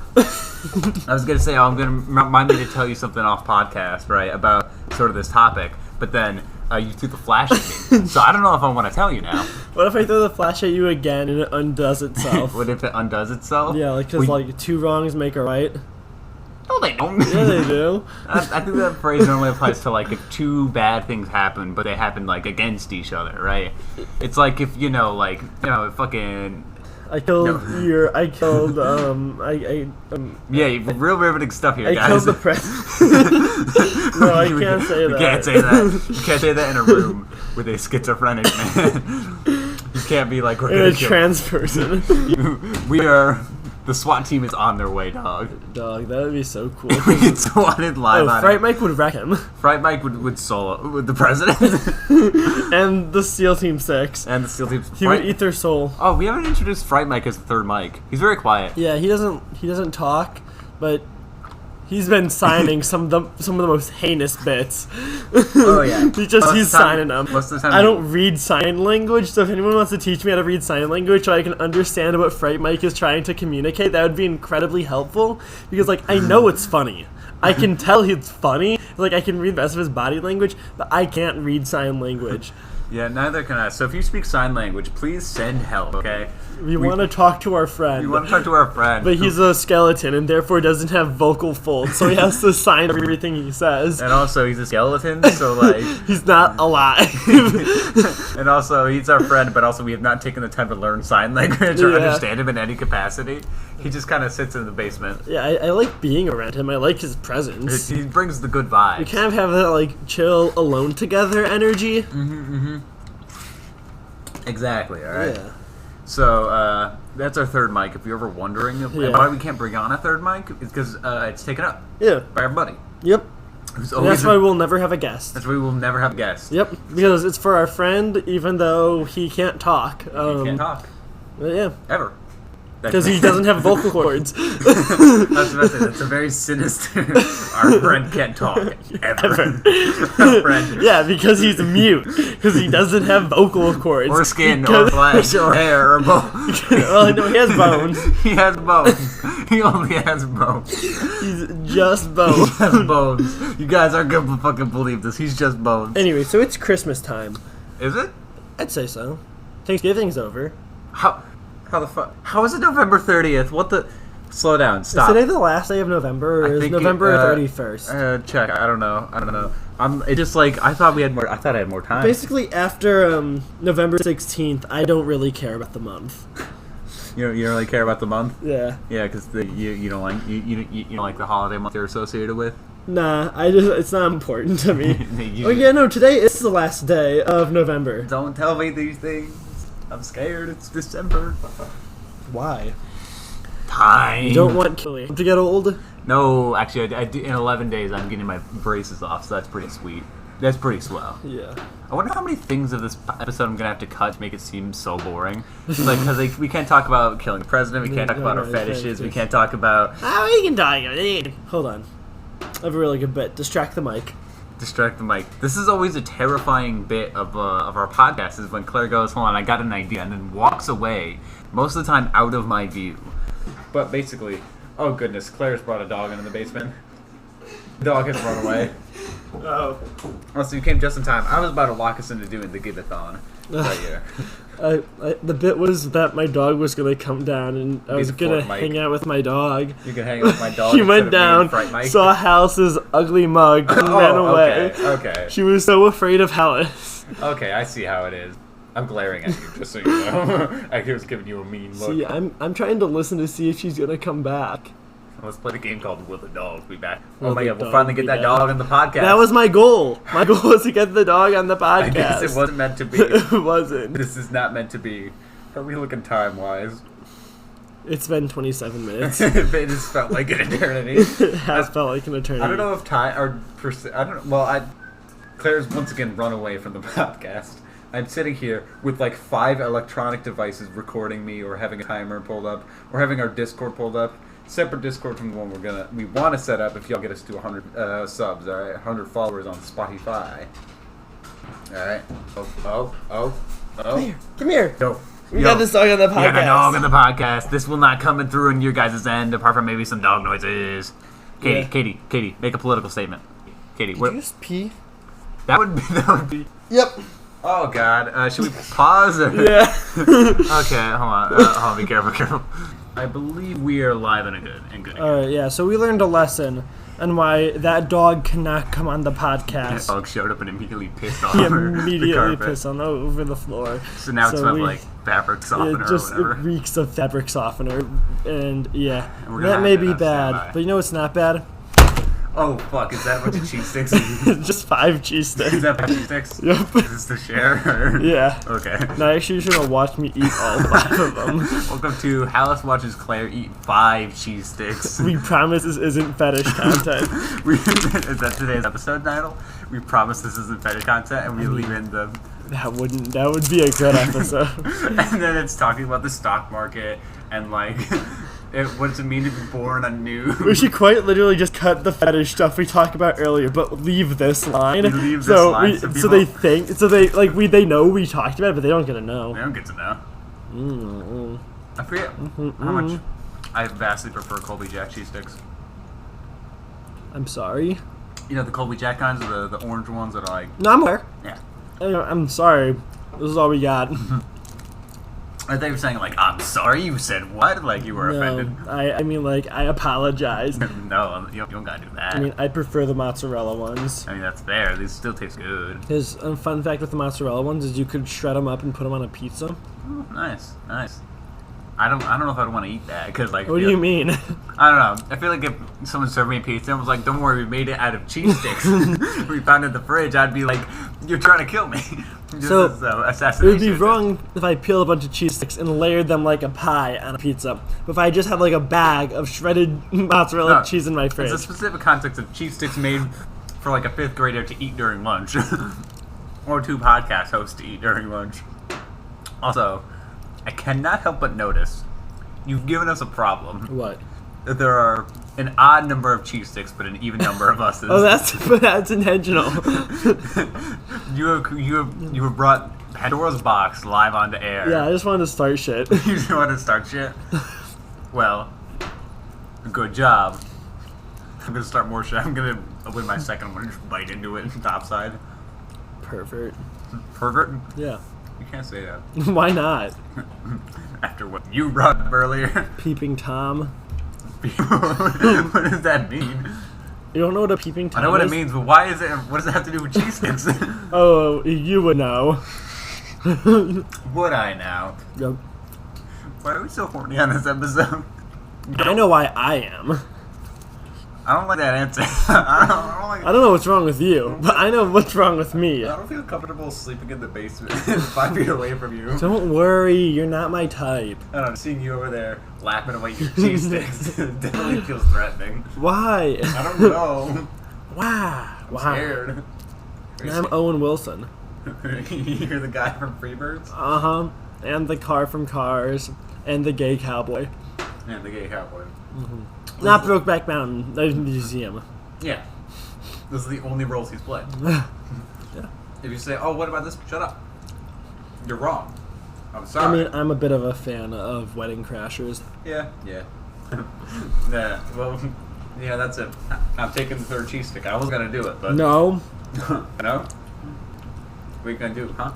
[SPEAKER 1] I was going to say, I'm going to remind me to tell you something off podcast, right, about sort of this topic, but then you threw the flash at me. So I don't know if I want to tell you now.
[SPEAKER 2] What if I throw the flash at you again and it undoes itself?
[SPEAKER 1] What if it undoes itself?
[SPEAKER 2] Yeah, like, because, like, 2 wrongs make a right.
[SPEAKER 1] No, they don't.
[SPEAKER 2] Yeah, they do.
[SPEAKER 1] I think that phrase normally applies to, like, if 2 bad things happen, but they happen, like, against each other, right? It's like if, fucking...
[SPEAKER 2] I killed
[SPEAKER 1] Yeah, real riveting stuff here, guys.
[SPEAKER 2] I killed the president. No, I can't say that.
[SPEAKER 1] You can't say that. You can't say that in a room with a schizophrenic man. You can't be like, we're
[SPEAKER 2] in a trans person.
[SPEAKER 1] We are... The SWAT team is on their way, dog.
[SPEAKER 2] Dog, that would be so cool.
[SPEAKER 1] We get swatted live on
[SPEAKER 2] Fright Mike would wreck him.
[SPEAKER 1] Fright Mike would solo with the president.
[SPEAKER 2] And the SEAL Team 6.
[SPEAKER 1] And the SEAL Team...
[SPEAKER 2] He would eat their soul.
[SPEAKER 1] Oh, we haven't introduced Fright Mike as the third Mike. He's very quiet.
[SPEAKER 2] Yeah, he doesn't talk, but he's been signing some of the most heinous bits.
[SPEAKER 1] Oh yeah.
[SPEAKER 2] he's signing them.
[SPEAKER 1] Most of the time
[SPEAKER 2] I don't read sign language, so if anyone wants to teach me how to read sign language so I can understand what Fright Mike is trying to communicate, that would be incredibly helpful. Because, like, I know it's funny. I can tell it's funny. Like, I can read the rest of his body language, but I can't read sign language.
[SPEAKER 1] Yeah, neither can I. So if you speak sign language, please send help, okay?
[SPEAKER 2] We want to talk to our friend.
[SPEAKER 1] We want to talk to our friend.
[SPEAKER 2] But he's a skeleton and therefore doesn't have vocal folds, so he has to sign everything he says.
[SPEAKER 1] And also, he's a skeleton, so, like...
[SPEAKER 2] He's not alive.
[SPEAKER 1] And also, he's our friend, but also we have not taken the time to learn sign language or understand him in any capacity. He just kind of sits in the basement.
[SPEAKER 2] Yeah, I like being around him. I like his presence.
[SPEAKER 1] He brings the good vibes.
[SPEAKER 2] We kind of have that, like, chill, alone together energy.
[SPEAKER 1] Exactly, alright?
[SPEAKER 2] Yeah.
[SPEAKER 1] So, that's our third mic. If you're ever wondering why we can't bring on a third mic, it's because it's taken up by our buddy.
[SPEAKER 2] Yep. That's why we'll never have a guest.
[SPEAKER 1] That's why we'll never have a guest.
[SPEAKER 2] Yep, because it's for our friend, even though he can't talk.
[SPEAKER 1] He can't talk.
[SPEAKER 2] Yeah.
[SPEAKER 1] Ever.
[SPEAKER 2] Because he doesn't have vocal cords.
[SPEAKER 1] That's a very sinister... Our friend can't talk. Ever. Our friend.
[SPEAKER 2] Yeah, because he's mute. Because he doesn't have vocal cords.
[SPEAKER 1] Or skin, or flesh, or hair, or bones.
[SPEAKER 2] Well, no, he has bones.
[SPEAKER 1] He has bones. He only has bones.
[SPEAKER 2] He's just bones.
[SPEAKER 1] He has bones. You guys aren't going to fucking believe this. He's just bones.
[SPEAKER 2] Anyway, so it's Christmas time.
[SPEAKER 1] Is it?
[SPEAKER 2] I'd say so. Thanksgiving's over.
[SPEAKER 1] How the fuck? How is it November 30th? What the... Slow down. Stop.
[SPEAKER 2] Is today the last day of November, or is November 31st?
[SPEAKER 1] Check. I don't know. It just, like, I thought I had more time.
[SPEAKER 2] Basically, after November 16th, I don't really care about the month.
[SPEAKER 1] You don't really care about the month?
[SPEAKER 2] Yeah.
[SPEAKER 1] Yeah, because you don't like the holiday month you're associated with?
[SPEAKER 2] Nah, it's not important to me. Oh yeah, no, today is the last day of November.
[SPEAKER 1] Don't tell me these things. I'm scared. It's December.
[SPEAKER 2] Why?
[SPEAKER 1] Time.
[SPEAKER 2] You don't want to get old?
[SPEAKER 1] No, actually, I do, in 11 days I'm getting my braces off, so that's pretty sweet. That's pretty swell.
[SPEAKER 2] Yeah.
[SPEAKER 1] I wonder how many things of this episode I'm gonna have to cut to make it seem so boring. Because we can't talk about killing the president. We can't talk about our fetishes. We can't talk about.
[SPEAKER 2] We can talk about it. Hold on. I have a really good bit. Distract the mic.
[SPEAKER 1] Distract the mic. This is always a terrifying bit of our podcast, is when Claire goes, hold on, I got an idea, and then walks away, most of the time out of my view. But basically, oh goodness, Claire's brought a dog into the basement. The dog has run away. Oh, so you came just in time. I was about to lock us into doing the Giveathon. right here.
[SPEAKER 2] The bit was that my dog was gonna come down and I was gonna hang out with my dog.
[SPEAKER 1] You can hang out with my dog.
[SPEAKER 2] She went down, saw Hallis's ugly mug, and ran away.
[SPEAKER 1] Okay.
[SPEAKER 2] She was so afraid of Hallis.
[SPEAKER 1] Okay, I see how it is. I'm glaring at you, just so you know. I was giving you a mean look.
[SPEAKER 2] See, I'm trying to listen to see if she's gonna come back.
[SPEAKER 1] Let's play the game called Will the Dog Be Back? Oh my god, we'll finally get that dog on the podcast.
[SPEAKER 2] That was my goal. My goal was to get the dog on the podcast.
[SPEAKER 1] I guess it wasn't meant to be.
[SPEAKER 2] It wasn't.
[SPEAKER 1] This is not meant to be. How are we looking time-wise?
[SPEAKER 2] It's been 27 minutes.
[SPEAKER 1] It just felt like an eternity.
[SPEAKER 2] It has felt like an eternity.
[SPEAKER 1] I don't know if time or I don't. Well, Claire's once again run away from the podcast. I'm sitting here with like 5 electronic devices recording me, or having a timer pulled up, or having our Discord pulled up. Separate Discord from the one we want to set up if y'all get us to 100 subs. All right, 100 followers on Spotify. All right. Oh.
[SPEAKER 2] Come here.
[SPEAKER 1] Yo.
[SPEAKER 2] We got this dog on the podcast.
[SPEAKER 1] We got a dog on the podcast. This will not come through in your guys' end, apart from maybe some dog noises. Katie, make a political statement. Katie,
[SPEAKER 2] Did you just pee?
[SPEAKER 1] That would be.
[SPEAKER 2] Yep.
[SPEAKER 1] Oh God. Should we pause?
[SPEAKER 2] Yeah.
[SPEAKER 1] Okay. Hold on. Be careful. I believe we are live and good.
[SPEAKER 2] Alright, yeah, so we learned a lesson on why that dog cannot come on the podcast.
[SPEAKER 1] The dog showed up and immediately pissed on
[SPEAKER 2] He
[SPEAKER 1] the
[SPEAKER 2] immediately
[SPEAKER 1] carpet.
[SPEAKER 2] pissed on over the floor.
[SPEAKER 1] So now it smells like fabric softener or whatever.
[SPEAKER 2] It reeks of fabric softener, and yeah,
[SPEAKER 1] and
[SPEAKER 2] that may be bad, but you know what's not bad?
[SPEAKER 1] Oh fuck, is that a bunch of cheese sticks?
[SPEAKER 2] Just 5 cheese sticks.
[SPEAKER 1] Is that 5 cheese sticks?
[SPEAKER 2] Yep.
[SPEAKER 1] Is this the share? Or?
[SPEAKER 2] Yeah.
[SPEAKER 1] Okay.
[SPEAKER 2] Now actually you're gonna watch me eat all 5 of them.
[SPEAKER 1] Welcome to Hallis watches Claire eat 5 cheese sticks.
[SPEAKER 2] We promise this isn't fetish content.
[SPEAKER 1] Is that today's episode title? We promise this isn't fetish content, and we leave in the...
[SPEAKER 2] That would be a good episode.
[SPEAKER 1] And then it's talking about the stock market and like... what does it mean to be born anew?
[SPEAKER 2] We should quite literally just cut the fetish stuff we talked about earlier, but leave this line.
[SPEAKER 1] So
[SPEAKER 2] they know we talked about it, but they don't get to know.
[SPEAKER 1] They don't get to know.
[SPEAKER 2] Mm-hmm.
[SPEAKER 1] I forget how much. I vastly prefer Colby Jack cheese sticks.
[SPEAKER 2] I'm sorry.
[SPEAKER 1] You know the Colby Jack kinds, the orange ones that are like.
[SPEAKER 2] No, I'm aware.
[SPEAKER 1] Yeah.
[SPEAKER 2] I'm sorry. This is all we got.
[SPEAKER 1] I thought you were saying, like, I'm sorry, you said what? Like, you were offended.
[SPEAKER 2] I mean, like, I apologize.
[SPEAKER 1] No, you don't gotta do that.
[SPEAKER 2] I mean, I prefer the mozzarella ones.
[SPEAKER 1] I mean, that's fair. These still taste good.
[SPEAKER 2] Because, fun fact with the mozzarella ones is you could shred them up and put them on a pizza.
[SPEAKER 1] Oh, nice. I don't know if I'd want to eat that, because, like...
[SPEAKER 2] What do you mean?
[SPEAKER 1] I don't know. I feel like if someone served me a pizza and was like, don't worry, we made it out of cheese sticks. We found it in the fridge, I'd be like, you're trying to kill me.
[SPEAKER 2] So,
[SPEAKER 1] assassination.
[SPEAKER 2] It would be wrong if I peeled a bunch of cheese sticks and layered them like a pie on a pizza. But if I just had like a bag of shredded mozzarella cheese in my fridge.
[SPEAKER 1] It's a specific context of cheese sticks made for like a 5th grader to eat during lunch. Or 2 podcast hosts to eat during lunch. Also, I cannot help but notice you've given us a problem.
[SPEAKER 2] What?
[SPEAKER 1] That there are an odd number of cheese sticks, but an even number of us's.
[SPEAKER 2] Oh, that's intentional.
[SPEAKER 1] You have brought Pandora's box live onto air.
[SPEAKER 2] Yeah, I just wanted to start shit.
[SPEAKER 1] You just wanted to start shit? Well, good job. I'm gonna start more shit. I'm gonna open my second one and just bite into it topside.
[SPEAKER 2] Pervert.
[SPEAKER 1] Pervert?
[SPEAKER 2] Yeah.
[SPEAKER 1] You can't say that.
[SPEAKER 2] Why not?
[SPEAKER 1] After what you brought up earlier.
[SPEAKER 2] Peeping Tom.
[SPEAKER 1] What does that mean?
[SPEAKER 2] You don't know what a peeping Tom is?
[SPEAKER 1] I know what it means, but why is it? What does it have to do with cheese sticks?
[SPEAKER 2] Oh, you would know.
[SPEAKER 1] Would I now?
[SPEAKER 2] Yep.
[SPEAKER 1] Why are we so horny on this episode?
[SPEAKER 2] I know why I am.
[SPEAKER 1] I don't like that answer.
[SPEAKER 2] I don't know what's wrong with you, but I know what's wrong with me.
[SPEAKER 1] I don't feel comfortable sleeping in the basement 5 feet away from you.
[SPEAKER 2] Don't worry, you're not my type.
[SPEAKER 1] I don't know, seeing you over there lapping away your cheese sticks definitely feels threatening.
[SPEAKER 2] Why?
[SPEAKER 1] I don't know.
[SPEAKER 2] Wow.
[SPEAKER 1] I'm scared.
[SPEAKER 2] I'm Owen Wilson.
[SPEAKER 1] You're the guy from Freebirds?
[SPEAKER 2] Uh-huh. And the car from Cars. And the gay cowboy.
[SPEAKER 1] And the gay cowboy.
[SPEAKER 2] Mm-hmm. Not Brokeback Mountain. The museum.
[SPEAKER 1] Yeah. Those are the only roles he's played.
[SPEAKER 2] Yeah.
[SPEAKER 1] If you say, oh, what about this? Shut up. You're wrong. I'm sorry.
[SPEAKER 2] I mean, I'm a bit of a fan of Wedding Crashers.
[SPEAKER 1] Yeah. Yeah, well, yeah, that's it. I'm taking the 3rd cheese stick. I was going to do it, but...
[SPEAKER 2] No.
[SPEAKER 1] No? What are you going to do, huh?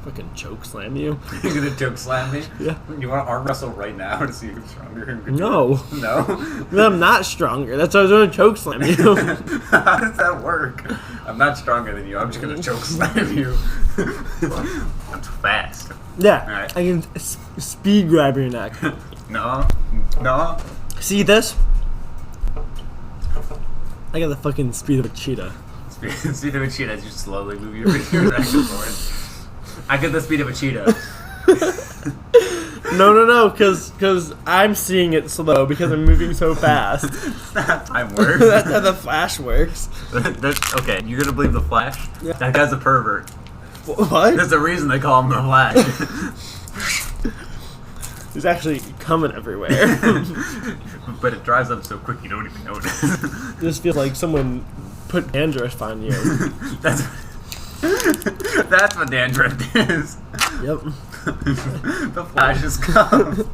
[SPEAKER 2] fucking choke slam you.
[SPEAKER 1] You're gonna choke slam me?
[SPEAKER 2] Yeah.
[SPEAKER 1] You want to arm wrestle right now to see who's stronger?
[SPEAKER 2] No.
[SPEAKER 1] No?
[SPEAKER 2] I'm not stronger. That's why I was gonna choke slam you.
[SPEAKER 1] How does that work? I'm not stronger than you. I'm just gonna choke slam you. I'm too fast.
[SPEAKER 2] Yeah.
[SPEAKER 1] Right.
[SPEAKER 2] I can speed grab your neck.
[SPEAKER 1] No.
[SPEAKER 2] See this? I got the fucking speed of a cheetah.
[SPEAKER 1] Speed of a cheetah as you slowly move your neck forward. I get the speed of a cheetah.
[SPEAKER 2] No, because I'm seeing it slow because I'm moving so fast.
[SPEAKER 1] That's how time works.
[SPEAKER 2] That's how the Flash works.
[SPEAKER 1] Okay, you're gonna believe the Flash? Yeah. That guy's a pervert.
[SPEAKER 2] What?
[SPEAKER 1] There's a reason they call him the Flash.
[SPEAKER 2] He's actually coming everywhere.
[SPEAKER 1] But it dries up so quick you don't even notice.
[SPEAKER 2] This feels like someone put dandruff on you.
[SPEAKER 1] That's what dandruff is.
[SPEAKER 2] Yep.
[SPEAKER 1] The Flash is come.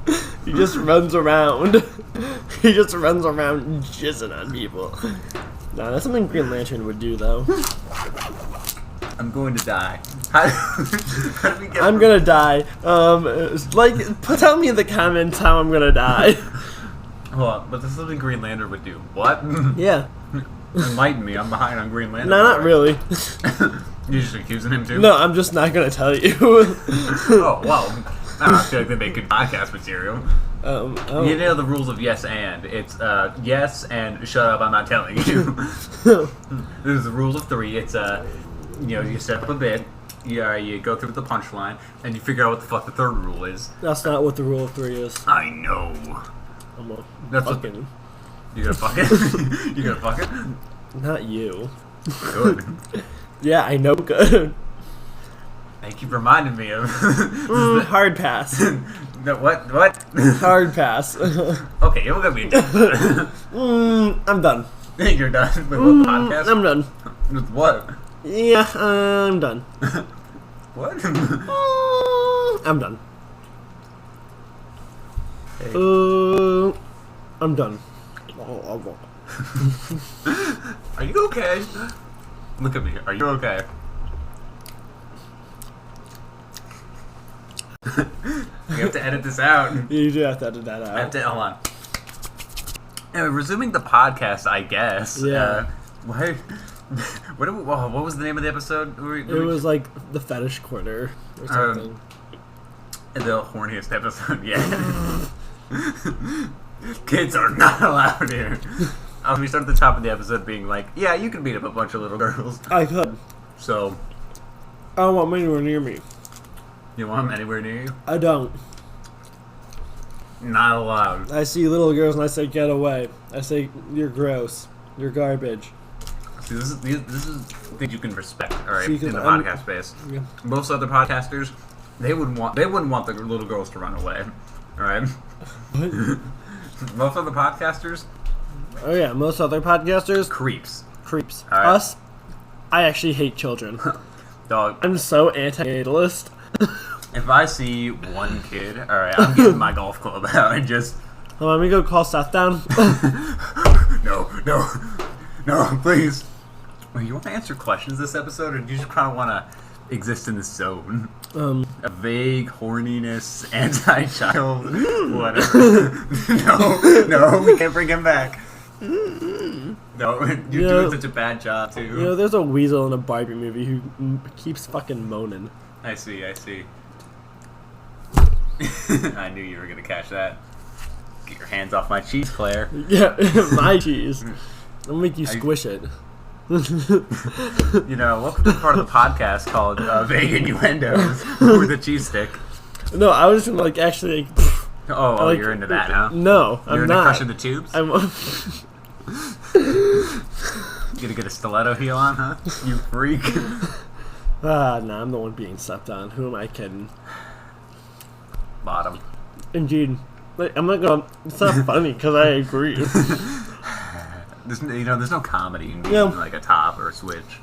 [SPEAKER 2] He just runs around. He just runs around jizzing on people. Nah, that's something Green Lantern would do, though.
[SPEAKER 1] I'm going to die. How do we get
[SPEAKER 2] I'm gonna die. Tell me in the comments how I'm gonna die.
[SPEAKER 1] Hold on, but this is something Green Lantern would do. What?
[SPEAKER 2] Yeah.
[SPEAKER 1] Enlighten me. I'm behind on Green Lantern.
[SPEAKER 2] No, not really.
[SPEAKER 1] You're just accusing him too?
[SPEAKER 2] No, I'm just not gonna tell you.
[SPEAKER 1] Oh, well. I feel like they make good podcast material. You know the rules of yes and. It's yes and shut up, I'm not telling you. There's the rules of three. It's you set up a bit, you go through the punchline, and you figure out what the fuck the third rule is.
[SPEAKER 2] That's not what the rule of three is.
[SPEAKER 1] I know.
[SPEAKER 2] That's fucking.
[SPEAKER 1] You gonna fuck it? You gonna fuck it?
[SPEAKER 2] Not you.
[SPEAKER 1] Good.
[SPEAKER 2] Yeah, I know good.
[SPEAKER 1] They keep reminding me of
[SPEAKER 2] hard pass.
[SPEAKER 1] No, what?
[SPEAKER 2] Hard pass.
[SPEAKER 1] Okay, you're gonna be done.
[SPEAKER 2] I'm done.
[SPEAKER 1] You're done with what podcast?
[SPEAKER 2] I'm done.
[SPEAKER 1] With what?
[SPEAKER 2] Yeah, I'm done.
[SPEAKER 1] What?
[SPEAKER 2] I'm done.
[SPEAKER 1] Hey.
[SPEAKER 2] I'm done.
[SPEAKER 1] Are you okay? Look at me. Are you okay? You have to edit this out.
[SPEAKER 2] You do have to edit that out.
[SPEAKER 1] I have to. Hold on. Anyway, resuming the podcast, I guess.
[SPEAKER 2] Yeah.
[SPEAKER 1] What was the name of the episode?
[SPEAKER 2] It was like the Fetish Corner or something.
[SPEAKER 1] The horniest episode yet. Kids are not allowed here. We start at the top of the episode being like, yeah, you can beat up a bunch of little girls.
[SPEAKER 2] I could.
[SPEAKER 1] So.
[SPEAKER 2] I don't want them anywhere near me.
[SPEAKER 1] You want them anywhere near you?
[SPEAKER 2] I don't.
[SPEAKER 1] Not allowed.
[SPEAKER 2] I see little girls and I say, get away. I say, you're gross. You're garbage.
[SPEAKER 1] See, this is things you can respect, all right, in the podcast space.
[SPEAKER 2] Yeah.
[SPEAKER 1] Most other podcasters, they wouldn't want the little girls to run away, all right?
[SPEAKER 2] What?
[SPEAKER 1] Most other podcasters.
[SPEAKER 2] Oh yeah, most other podcasters.
[SPEAKER 1] Creeps.
[SPEAKER 2] Creeps.
[SPEAKER 1] Right.
[SPEAKER 2] Us. I actually hate children.
[SPEAKER 1] Dog.
[SPEAKER 2] I'm so anti-natalist.
[SPEAKER 1] If I see one kid, all right, I'm getting my golf club out and just.
[SPEAKER 2] Let me go call Seth down.
[SPEAKER 1] No, please. Well, you want to answer questions this episode, or do you just kind of want to exist in the zone? A vague horniness, anti-child, whatever. No, we can't bring him back. No, you're doing such a bad job, too.
[SPEAKER 2] You know, there's a weasel in a Barbie movie who keeps fucking moaning.
[SPEAKER 1] I see. I knew you were going to catch that. Get your hands off my cheese, Claire.
[SPEAKER 2] Yeah, my cheese. I'll make you squish it.
[SPEAKER 1] You know, welcome to the part of the podcast called Vague Innuendos with a cheese stick.
[SPEAKER 2] No, I was like actually.
[SPEAKER 1] Like, you're into that, huh?
[SPEAKER 2] No,
[SPEAKER 1] you're
[SPEAKER 2] I'm
[SPEAKER 1] into
[SPEAKER 2] not.
[SPEAKER 1] crushing the tubes. You gonna get a stiletto heel on, huh? You freak.
[SPEAKER 2] Nah, I'm the one being slept on. Who am I kidding?
[SPEAKER 1] Bottom.
[SPEAKER 2] Indeed. Like, I'm not gonna. It's not funny because I agree.
[SPEAKER 1] There's no comedy in being like a top or a switch.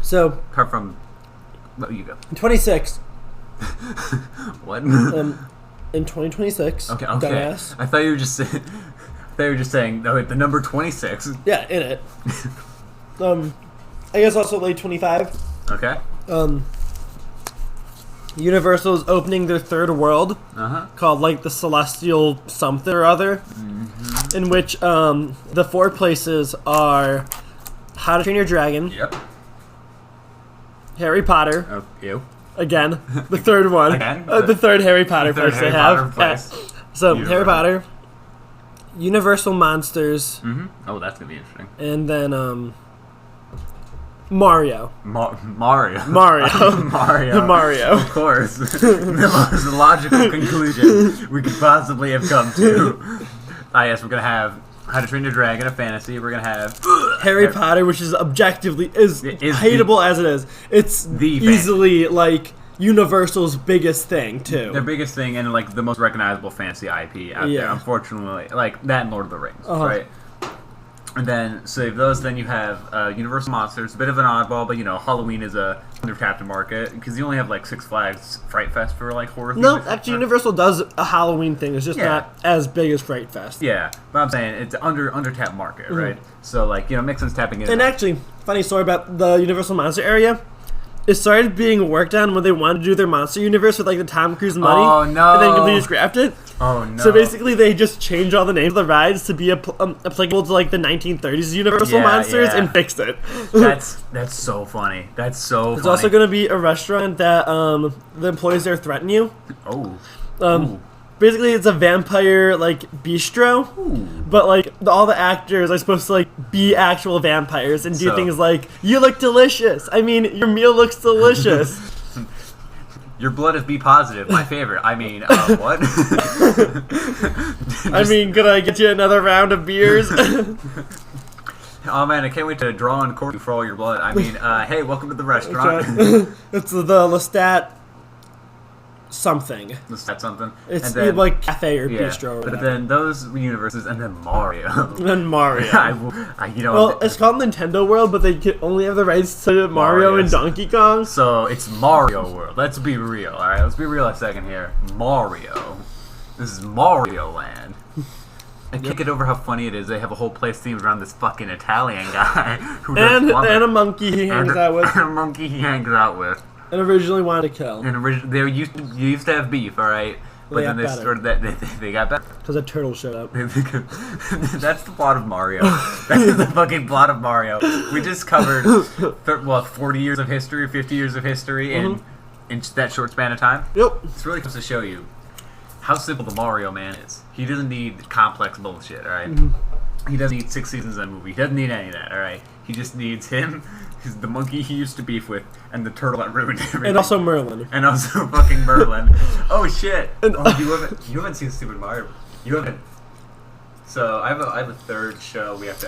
[SPEAKER 2] So.
[SPEAKER 1] Apart from. Well, you go.
[SPEAKER 2] 26.
[SPEAKER 1] What?
[SPEAKER 2] In 2026.
[SPEAKER 1] Okay.
[SPEAKER 2] Dumbass.
[SPEAKER 1] I thought you were just saying. The number 26.
[SPEAKER 2] Yeah, in it. I guess also late 25.
[SPEAKER 1] Okay.
[SPEAKER 2] Universal's opening their third world called like the Celestial something or other, in which the 4 places are How to Train Your Dragon.
[SPEAKER 1] Yep.
[SPEAKER 2] Harry Potter.
[SPEAKER 1] Oh, ew.
[SPEAKER 2] Again, the third one.
[SPEAKER 1] Again?
[SPEAKER 2] The third Harry Potter place
[SPEAKER 1] Harry
[SPEAKER 2] they
[SPEAKER 1] Potter
[SPEAKER 2] have.
[SPEAKER 1] place.
[SPEAKER 2] So Harry Potter, Universal Monsters.
[SPEAKER 1] Oh, that's gonna be interesting.
[SPEAKER 2] And then Mario.
[SPEAKER 1] Mario.
[SPEAKER 2] Mario.
[SPEAKER 1] Of course. The most logical conclusion we could possibly have come to. Yes, we're going to have How to Train Your Dragon, a fantasy. We're going to have
[SPEAKER 2] Harry Potter, which is objectively hateable as it is. It's easily like Universal's biggest thing too.
[SPEAKER 1] Their biggest thing and like the most recognizable fantasy IP out there. Unfortunately, like that and Lord of the Rings, right? And then, so those, then you have Universal Monsters, a bit of an oddball, but Halloween is a undertapped market because you only have like Six Flags Fright Fest for like horror.
[SPEAKER 2] No, actually, Universal does a Halloween thing. It's just not as big as Fright Fest.
[SPEAKER 1] Yeah, but I'm saying it's undertapped market, right? So like makes sense tapping in.
[SPEAKER 2] And actually, funny story about the Universal Monster area. It started being worked on when they wanted to do their monster universe with like the Tom Cruise money.
[SPEAKER 1] Oh no!
[SPEAKER 2] And then completely scrapped it.
[SPEAKER 1] Oh no!
[SPEAKER 2] So basically, they just changed all the names of the rides to be applicable to like the 1930s Universal monsters and fixed it.
[SPEAKER 1] That's so funny. That's so funny.
[SPEAKER 2] There's also going to be a restaurant that the employees there threaten you.
[SPEAKER 1] Oh.
[SPEAKER 2] Basically, it's a vampire like bistro, but like all the actors are supposed to like be actual vampires and do things like, "You look delicious." I mean, your meal looks delicious.
[SPEAKER 1] Your blood is B positive. My favorite. I mean, what?
[SPEAKER 2] I mean, could I get you another round of beers?
[SPEAKER 1] Oh man, I can't wait to draw and court you for all your blood. I mean, hey, welcome to the restaurant.
[SPEAKER 2] It's the Lestat something.
[SPEAKER 1] Lestat something.
[SPEAKER 2] It's then, like cafe or bistro or whatever.
[SPEAKER 1] But then those universes, and then Mario.
[SPEAKER 2] Well, it's called Nintendo World, but they can only have the rights to Mario and Donkey Kong.
[SPEAKER 1] So it's Mario World. Let's be real, alright? Let's be real a second here. Mario. This is Mario Land. I can't get over how funny it is. They have a whole place themed around this fucking Italian guy who
[SPEAKER 2] and a monkey he hangs out with.
[SPEAKER 1] And a monkey he hangs out with.
[SPEAKER 2] And originally wanted to kill.
[SPEAKER 1] And they used to have beef, all right. But then they started they got better
[SPEAKER 2] because a turtle showed up.
[SPEAKER 1] That's the plot of Mario. That's the fucking plot of Mario. We just covered 40 years of history, 50 years of history in that short span of time.
[SPEAKER 2] Yep.
[SPEAKER 1] It's really comes to show you how simple the Mario man is. He doesn't need complex bullshit, all right? He doesn't need 6 seasons of a movie. He doesn't need any of that, all right? He just needs him, the monkey he used to beef with, and the turtle that ruined everything.
[SPEAKER 2] And also Merlin.
[SPEAKER 1] And also fucking Merlin. Oh shit! You haven't seen Stupid Mario. You haven't. So I have a fourth show we have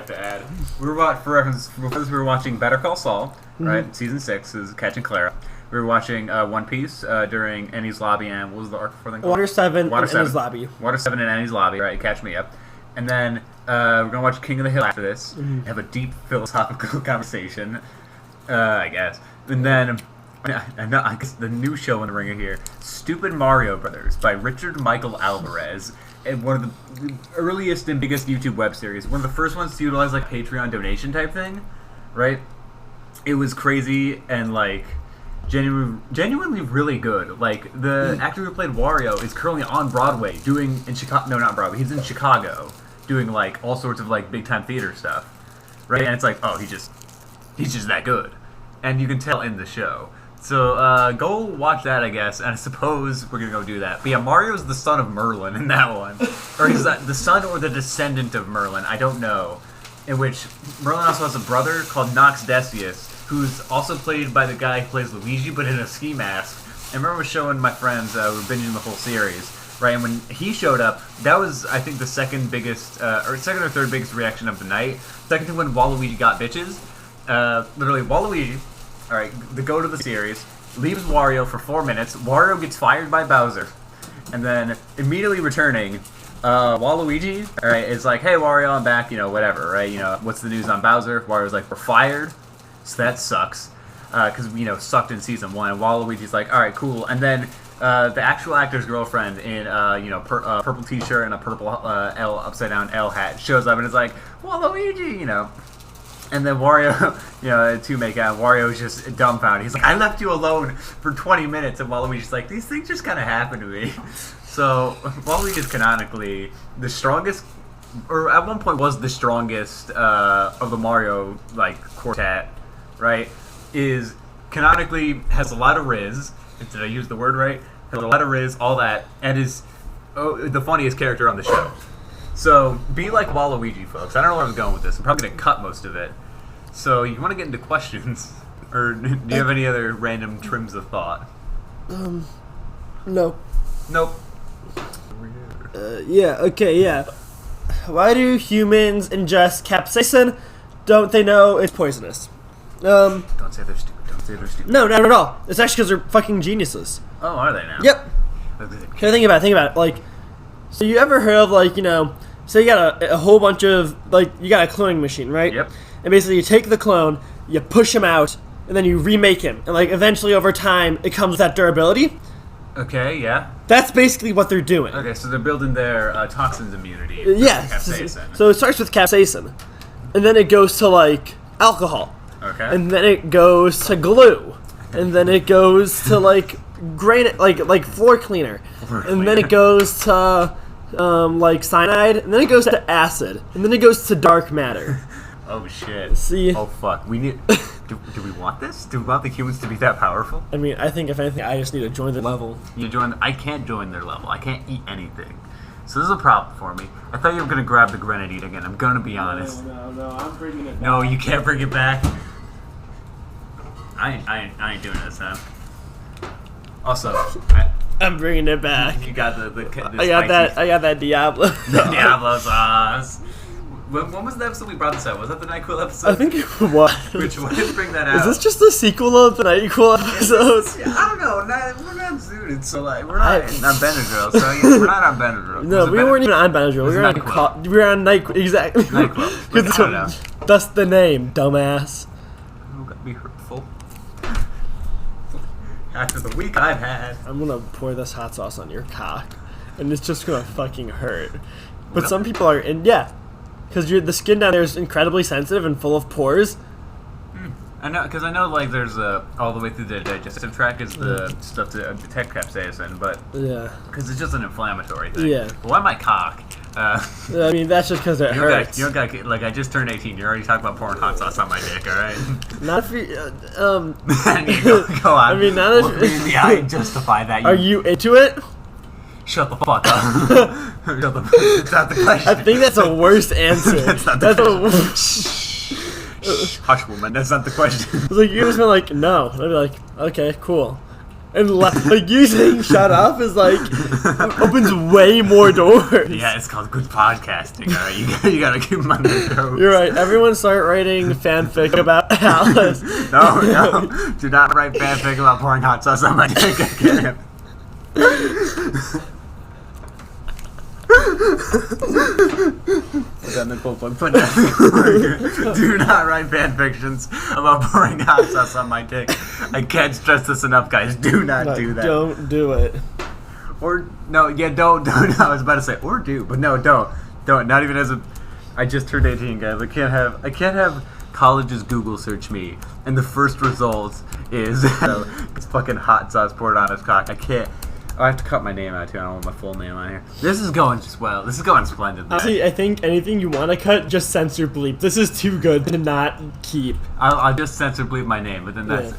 [SPEAKER 1] to add. We were watching Better Call Saul, right? Season 6 is Catching Clara. We were watching One Piece during Enies Lobby and what was the arc before then called?
[SPEAKER 2] Water 7 and Enies Lobby.
[SPEAKER 1] Water 7 and Enies Lobby, right? Catch me up. And then we're gonna watch King of the Hill after this. Have a deep philosophical conversation, I guess. And then I guess the new show in the ringer here, Stupid Mario Brothers by Richard Michael Alvarez, and one of the earliest and biggest YouTube web series. One of the first ones to utilize like Patreon donation type thing, right? It was crazy and like genuinely really good. Like the actor who played Wario is currently on Broadway doing in Chicago. No, not Broadway. He's in Chicago doing like all sorts of like big time theater stuff, right? And it's like, oh, he's just that good, and you can tell in the show. So go watch that, I guess, and I suppose we're gonna go do that. But yeah, Mario's the son of Merlin in that one, or is that the son or the descendant of Merlin? I don't know. In which Merlin also has a brother called Nox Decius, who's also played by the guy who plays Luigi, but in a ski mask. I remember showing my friends, we were binging the whole series, right? And when he showed up, that was, I think, the second or third biggest reaction of the night. Second to when Waluigi got bitches. Literally, Waluigi, alright, the goat of the series, leaves Wario for 4 minutes. Wario gets fired by Bowser. And then, immediately returning, Waluigi, alright, is like, hey Wario, I'm back, whatever, right? What's the news on Bowser? Wario's like, we're fired. So that sucks, because sucked in season 1. And Waluigi's like, all right, cool. And then the actual actor's girlfriend in purple T-shirt and a purple L upside down L hat shows up and is like, Waluigi, And then Wario, to make out, Wario's just dumbfounded. He's like, I left you alone for 20 minutes, and Waluigi's like, these things just kind of happen to me. So Waluigi is canonically the strongest, or at one point was the strongest of the Mario quartet, right? Is canonically has a lot of Riz. Did I use the word right? Has a lot of Riz, all that, and is the funniest character on the show. So be like Waluigi, folks. I don't know where I'm going with this. I'm probably gonna cut most of it. So you want to get into questions, or do you have any other random trims of thought?
[SPEAKER 2] No.
[SPEAKER 1] Nope.
[SPEAKER 2] Yeah. Okay. Yeah. Why do humans ingest capsaicin? Don't they know it's poisonous?
[SPEAKER 1] Don't say they're stupid. Don't say they're stupid.
[SPEAKER 2] No, not at all. It's actually because they're fucking geniuses.
[SPEAKER 1] Oh, are they now?
[SPEAKER 2] Yep. Okay, think about it. Like, so you ever heard of so you got a whole bunch of you got a cloning machine, right?
[SPEAKER 1] Yep.
[SPEAKER 2] And basically you take the clone, you push him out, and then you remake him, and eventually over time it comes with that durability.
[SPEAKER 1] Okay, yeah.
[SPEAKER 2] That's basically what they're doing.
[SPEAKER 1] Okay, so they're building their toxins immunity.
[SPEAKER 2] Yeah. So it starts with capsaicin, and then it goes to alcohol.
[SPEAKER 1] Okay.
[SPEAKER 2] And then it goes to glue, and then it goes to granite, floor cleaner, and then it goes to cyanide, and then it goes to acid, and then it goes to dark matter.
[SPEAKER 1] Oh shit.
[SPEAKER 2] See?
[SPEAKER 1] Oh fuck. We need. Do we want this? Do we want the humans to be that powerful?
[SPEAKER 2] I mean, I think if anything, I just need to join their level.
[SPEAKER 1] I can't join their level. I can't eat anything. So this is a problem for me. I thought you were gonna grab the grenadine again. I'm gonna be honest.
[SPEAKER 2] No, I'm bringing it back.
[SPEAKER 1] No, you can't bring it back. I ain't doing this, huh? Also,
[SPEAKER 2] I'm bringing it back.
[SPEAKER 1] You got the
[SPEAKER 2] I got that Diablo.
[SPEAKER 1] The Diablo sauce. When was the episode we brought this up? Was that the NyQuil episode?
[SPEAKER 2] I think it was.
[SPEAKER 1] Which one? Let's bring that out.
[SPEAKER 2] Is this just a sequel of the NyQuil episodes?
[SPEAKER 1] I don't know. We're not zooted, so we're not on Benadryl. So we're not on Benadryl.
[SPEAKER 2] No, we weren't even on Benadryl. We were on NyQuil. Exactly.
[SPEAKER 1] NyQuil.
[SPEAKER 2] That's the name, dumbass.
[SPEAKER 1] You got me hurtful. After the week I've had.
[SPEAKER 2] I'm gonna pour this hot sauce on your cock, and it's just gonna fucking hurt. But some people are because the skin down there is incredibly sensitive and full of pores.
[SPEAKER 1] I know, because I know there's all the way through the digestive tract is the stuff to detect capsaicin, but because it's just an inflammatory thing. Yeah. But why my cock?
[SPEAKER 2] I mean, that's just because it hurts.
[SPEAKER 1] You don't got I just turned 18. You're already talking about pouring hot sauce on my dick, all right?
[SPEAKER 2] Not if you.
[SPEAKER 1] Go on.
[SPEAKER 2] I mean, not if.
[SPEAKER 1] I justify that.
[SPEAKER 2] Are you into it?
[SPEAKER 1] Shut the fuck up. It's not the question.
[SPEAKER 2] I think that's a worse answer.
[SPEAKER 1] That's not the question. Hush, woman. That's not the question.
[SPEAKER 2] It's you just been no. I'd be like, okay, cool. And you saying shut up is opens way more doors.
[SPEAKER 1] Yeah, it's called good podcasting. All right, you gotta keep them on their toes.
[SPEAKER 2] You're right. Everyone start writing fanfic about Alice.
[SPEAKER 1] No. Do not write fanfic about pouring hot sauce on my dick again. Do not write fan fictions about pouring hot sauce on my dick. I can't stress this enough, guys. Do not do that.
[SPEAKER 2] Don't do it.
[SPEAKER 1] Or don't. No, I was about to say or do, but no, don't. Not even as a. I just turned 18, guys. I can't have colleges Google search me, and the first result is it's fucking hot sauce poured on his cock. I can't. I have to cut my name out too. I don't want my full name on here. This is going swell. This is going splendidly.
[SPEAKER 2] Honestly, I think anything you want to cut, just censor bleep. This is too good to not keep.
[SPEAKER 1] I'll just censor bleep my name, but then that's it.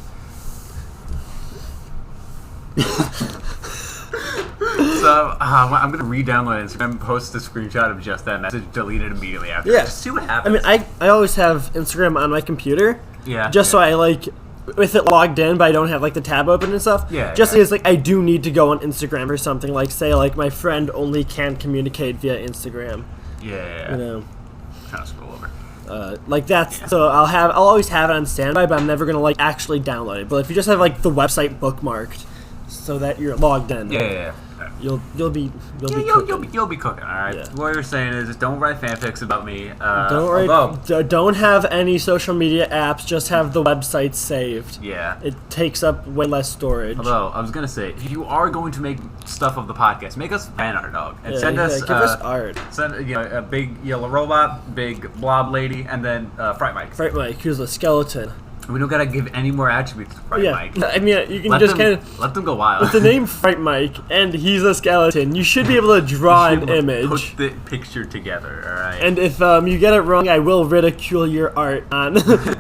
[SPEAKER 1] So I'm gonna re-download Instagram and post a screenshot of just that message, delete it immediately after.
[SPEAKER 2] Yeah.
[SPEAKER 1] Just see what happens.
[SPEAKER 2] I mean, I always have Instagram on my computer.
[SPEAKER 1] Yeah.
[SPEAKER 2] Just so I with it logged in, but I don't have the tab open and stuff.
[SPEAKER 1] Yeah.
[SPEAKER 2] Just because I do need to go on Instagram or something. Say my friend only can communicate via Instagram.
[SPEAKER 1] Yeah.
[SPEAKER 2] You know.
[SPEAKER 1] Trying to scroll over.
[SPEAKER 2] That's so I'll always have it on standby, but I'm never gonna actually download it. But if you just have the website bookmarked, so that you're logged in.
[SPEAKER 1] Yeah.
[SPEAKER 2] You'll be cooking.
[SPEAKER 1] You'll be cooking. All right. Yeah. What you're saying is, just don't write fanfics about me.
[SPEAKER 2] Don't have any social media apps. Just have the website saved.
[SPEAKER 1] Yeah.
[SPEAKER 2] It takes up way less storage.
[SPEAKER 1] Although I was gonna say, if you are going to make stuff of the podcast, make us fan art, dog, and send us
[SPEAKER 2] give us art.
[SPEAKER 1] Send a big yellow robot, big blob lady, and then Fright Mike.
[SPEAKER 2] Fright Mike, who's a skeleton.
[SPEAKER 1] We don't gotta give any more attributes to Fright Mike.
[SPEAKER 2] I mean, you can let
[SPEAKER 1] them go wild.
[SPEAKER 2] With the name Fright Mike and he's a skeleton, you should be able to draw an image.
[SPEAKER 1] Put the picture together, all right.
[SPEAKER 2] And if you get it wrong, I will ridicule your art on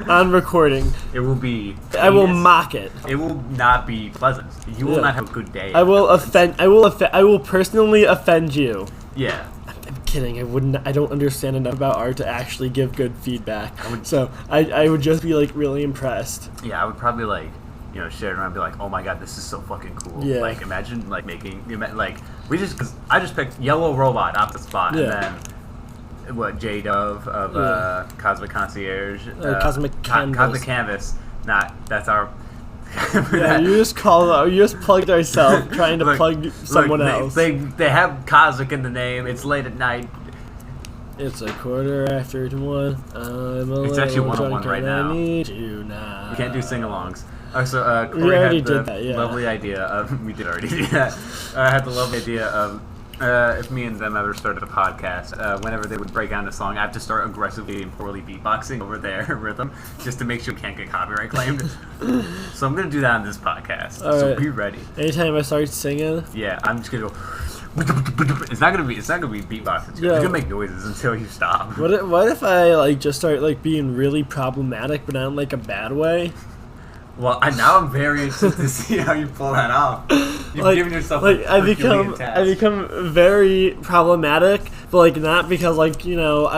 [SPEAKER 2] on recording.
[SPEAKER 1] It will be.
[SPEAKER 2] I will mock it.
[SPEAKER 1] It will not be pleasant. You will not have a good day.
[SPEAKER 2] I will offend. I will personally offend you.
[SPEAKER 1] Yeah.
[SPEAKER 2] I'm kidding. I don't understand enough about art to actually give good feedback. I would just be like really impressed.
[SPEAKER 1] Yeah, I would probably share it around and be like, oh my god, this is so fucking cool.
[SPEAKER 2] Yeah.
[SPEAKER 1] Like, imagine making because I just picked Yellow Robot off the spot, and then J Dove of Cosmic Concierge,
[SPEAKER 2] Cosmic Canvas.
[SPEAKER 1] Cosmic Canvas. That's our.
[SPEAKER 2] You just plugged ourselves trying to plug someone else.
[SPEAKER 1] They have Cosmic in the name. It's late at night.
[SPEAKER 2] It's 1:45.
[SPEAKER 1] It's actually 1:01 right now.
[SPEAKER 2] I need you now.
[SPEAKER 1] We can't do sing-alongs. So
[SPEAKER 2] we
[SPEAKER 1] Corey
[SPEAKER 2] already
[SPEAKER 1] had the
[SPEAKER 2] did that, yeah.
[SPEAKER 1] lovely idea of... We did already do that. I had the lovely idea of... if me and them ever started a podcast, whenever they would break down a song, I have to start aggressively and poorly beatboxing over their rhythm just to make sure we can't get copyright claimed. So I'm going to do that on this podcast. So be ready.
[SPEAKER 2] Anytime I start singing?
[SPEAKER 1] Yeah, I'm just going to go... It's not gonna be beatboxing. It's gonna make noises until you stop.
[SPEAKER 2] What if I just start being really problematic, but not in a bad way?
[SPEAKER 1] Well, now I'm very interested to see how you pull that off. You've given yourself
[SPEAKER 2] I become very problematic, but not because I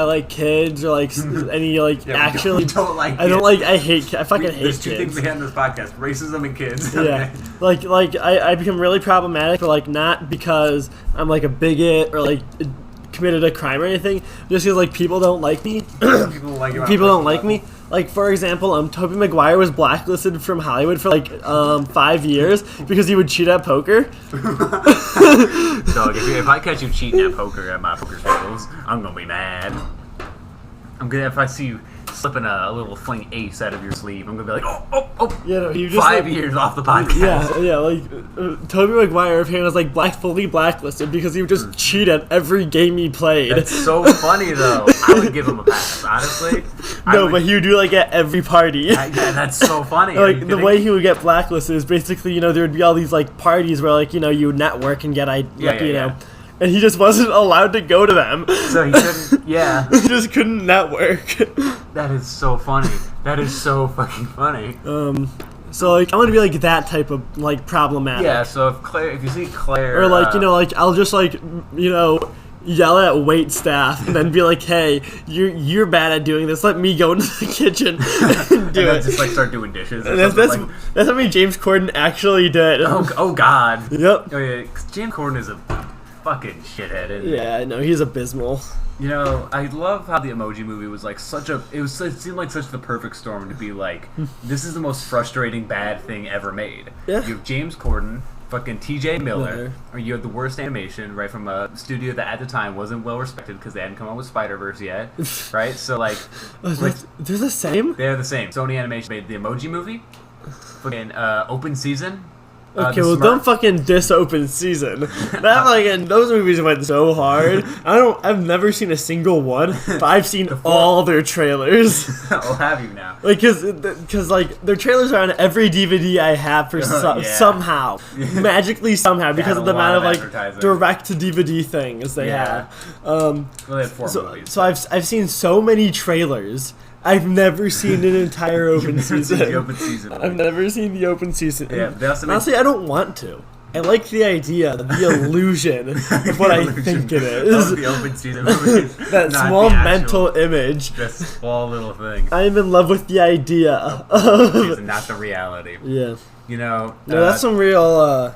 [SPEAKER 2] like kids or any actually. I fucking hate kids.
[SPEAKER 1] There's two things we had in this podcast: racism and kids.
[SPEAKER 2] Yeah, I become really problematic, but not because I'm a bigot or committed a crime or anything. Just because people don't like me. People don't like me. For example, Tobey Maguire was blacklisted from Hollywood for 5 years because he would cheat at poker.
[SPEAKER 1] Dog, if I catch you cheating at poker at my poker tables, I'm gonna be mad. If I see you slipping a little fling ace out of your sleeve, I'm gonna be like, oh.
[SPEAKER 2] Yeah, no, you just
[SPEAKER 1] 5 years off the podcast.
[SPEAKER 2] Yeah. Tobey Maguire apparently was fully blacklisted because he would just cheat at every game he played.
[SPEAKER 1] That's so funny though. I would give him a pass, honestly.
[SPEAKER 2] But he would do at every party.
[SPEAKER 1] Yeah, that's so funny.
[SPEAKER 2] The way he would get blacklisted is basically, there would be all these parties where you would network and get and he just wasn't allowed to go to them.
[SPEAKER 1] So he couldn't, yeah.
[SPEAKER 2] He just couldn't network.
[SPEAKER 1] That is so funny. That is so fucking funny.
[SPEAKER 2] So I'm gonna be that type of problematic.
[SPEAKER 1] Yeah. So if you see Claire,
[SPEAKER 2] or I'll just yell at wait staff and then be like, hey, you're bad at doing this. Let me go into the kitchen and do it.
[SPEAKER 1] Just start doing dishes.
[SPEAKER 2] That's what James Corden actually did.
[SPEAKER 1] Oh God.
[SPEAKER 2] Yep.
[SPEAKER 1] Oh yeah. James Corden is a fucking shithead.
[SPEAKER 2] Yeah, I know, he's abysmal.
[SPEAKER 1] I love how the Emoji Movie was it seemed like such the perfect storm to be this is the most frustrating bad thing ever made.
[SPEAKER 2] Yeah.
[SPEAKER 1] You have James Corden, fucking TJ Miller, or you have the worst animation right from a studio that at the time wasn't well respected because they hadn't come out with Spider-Verse yet, right? So
[SPEAKER 2] they're the same?
[SPEAKER 1] They're the same. Sony Animation made the Emoji Movie, fucking Open Season.
[SPEAKER 2] Okay, don't fucking diss Open Season. Those movies went so hard. I've never seen a single one, but I've seen all their trailers.
[SPEAKER 1] I'll have you now.
[SPEAKER 2] Because their trailers are on every DVD I have for somehow, magically somehow, because of the amount of direct to DVD things they have.
[SPEAKER 1] Well, they have 4 movies.
[SPEAKER 2] So I've seen so many trailers. I've never seen an entire Open Season. I've never seen the Open Season.
[SPEAKER 1] Yeah,
[SPEAKER 2] honestly, I don't want to. I like the idea, the illusion of what I think it is.
[SPEAKER 1] The Open Season movies.
[SPEAKER 2] That small mental image.
[SPEAKER 1] That small little thing.
[SPEAKER 2] I'm in love with the idea of...
[SPEAKER 1] Not the reality.
[SPEAKER 2] Yeah.
[SPEAKER 1] No,
[SPEAKER 2] that's some real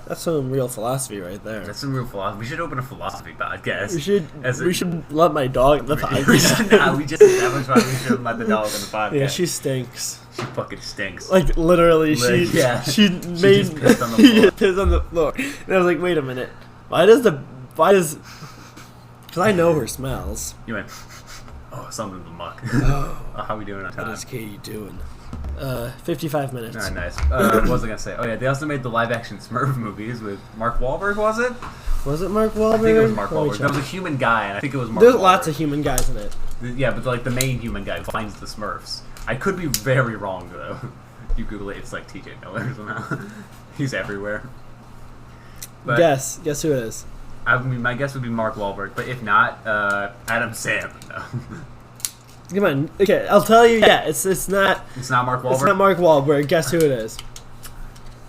[SPEAKER 2] philosophy right there.
[SPEAKER 1] That's some real philosophy. We should open a philosophy podcast.
[SPEAKER 2] We should let my dog in the podcast.
[SPEAKER 1] We just established why we shouldn't let the dog in the podcast.
[SPEAKER 2] Yeah, she stinks.
[SPEAKER 1] She fucking stinks.
[SPEAKER 2] Like literally, she just pissed on the floor. And I was like, wait a minute, why does? Because I know her smells.
[SPEAKER 1] You went, oh, something in the muck. Oh, how are we doing on time?
[SPEAKER 2] What is Katie doing? 55 minutes.
[SPEAKER 1] Alright, nice. What was I gonna say? Oh yeah, they also made the live-action Smurf movies with Mark Wahlberg, was it?
[SPEAKER 2] Was it Mark Wahlberg?
[SPEAKER 1] I think it was Mark Wahlberg. There was a human guy, and I think it was Mark
[SPEAKER 2] There's
[SPEAKER 1] Wahlberg.
[SPEAKER 2] lots of human guys in it.
[SPEAKER 1] Yeah, but like the main human guy who finds the Smurfs. I could be very wrong, though. You Google it, it's like TJ Miller somehow. He's everywhere. But
[SPEAKER 2] Guess who it is?
[SPEAKER 1] I mean, my guess would be Mark Wahlberg, but if not, Adam Sandler. No.
[SPEAKER 2] Come on. Okay, I'll tell you. Yeah, it's not.
[SPEAKER 1] It's not Mark Wahlberg.
[SPEAKER 2] It's not Mark Wahlberg. Guess who it is?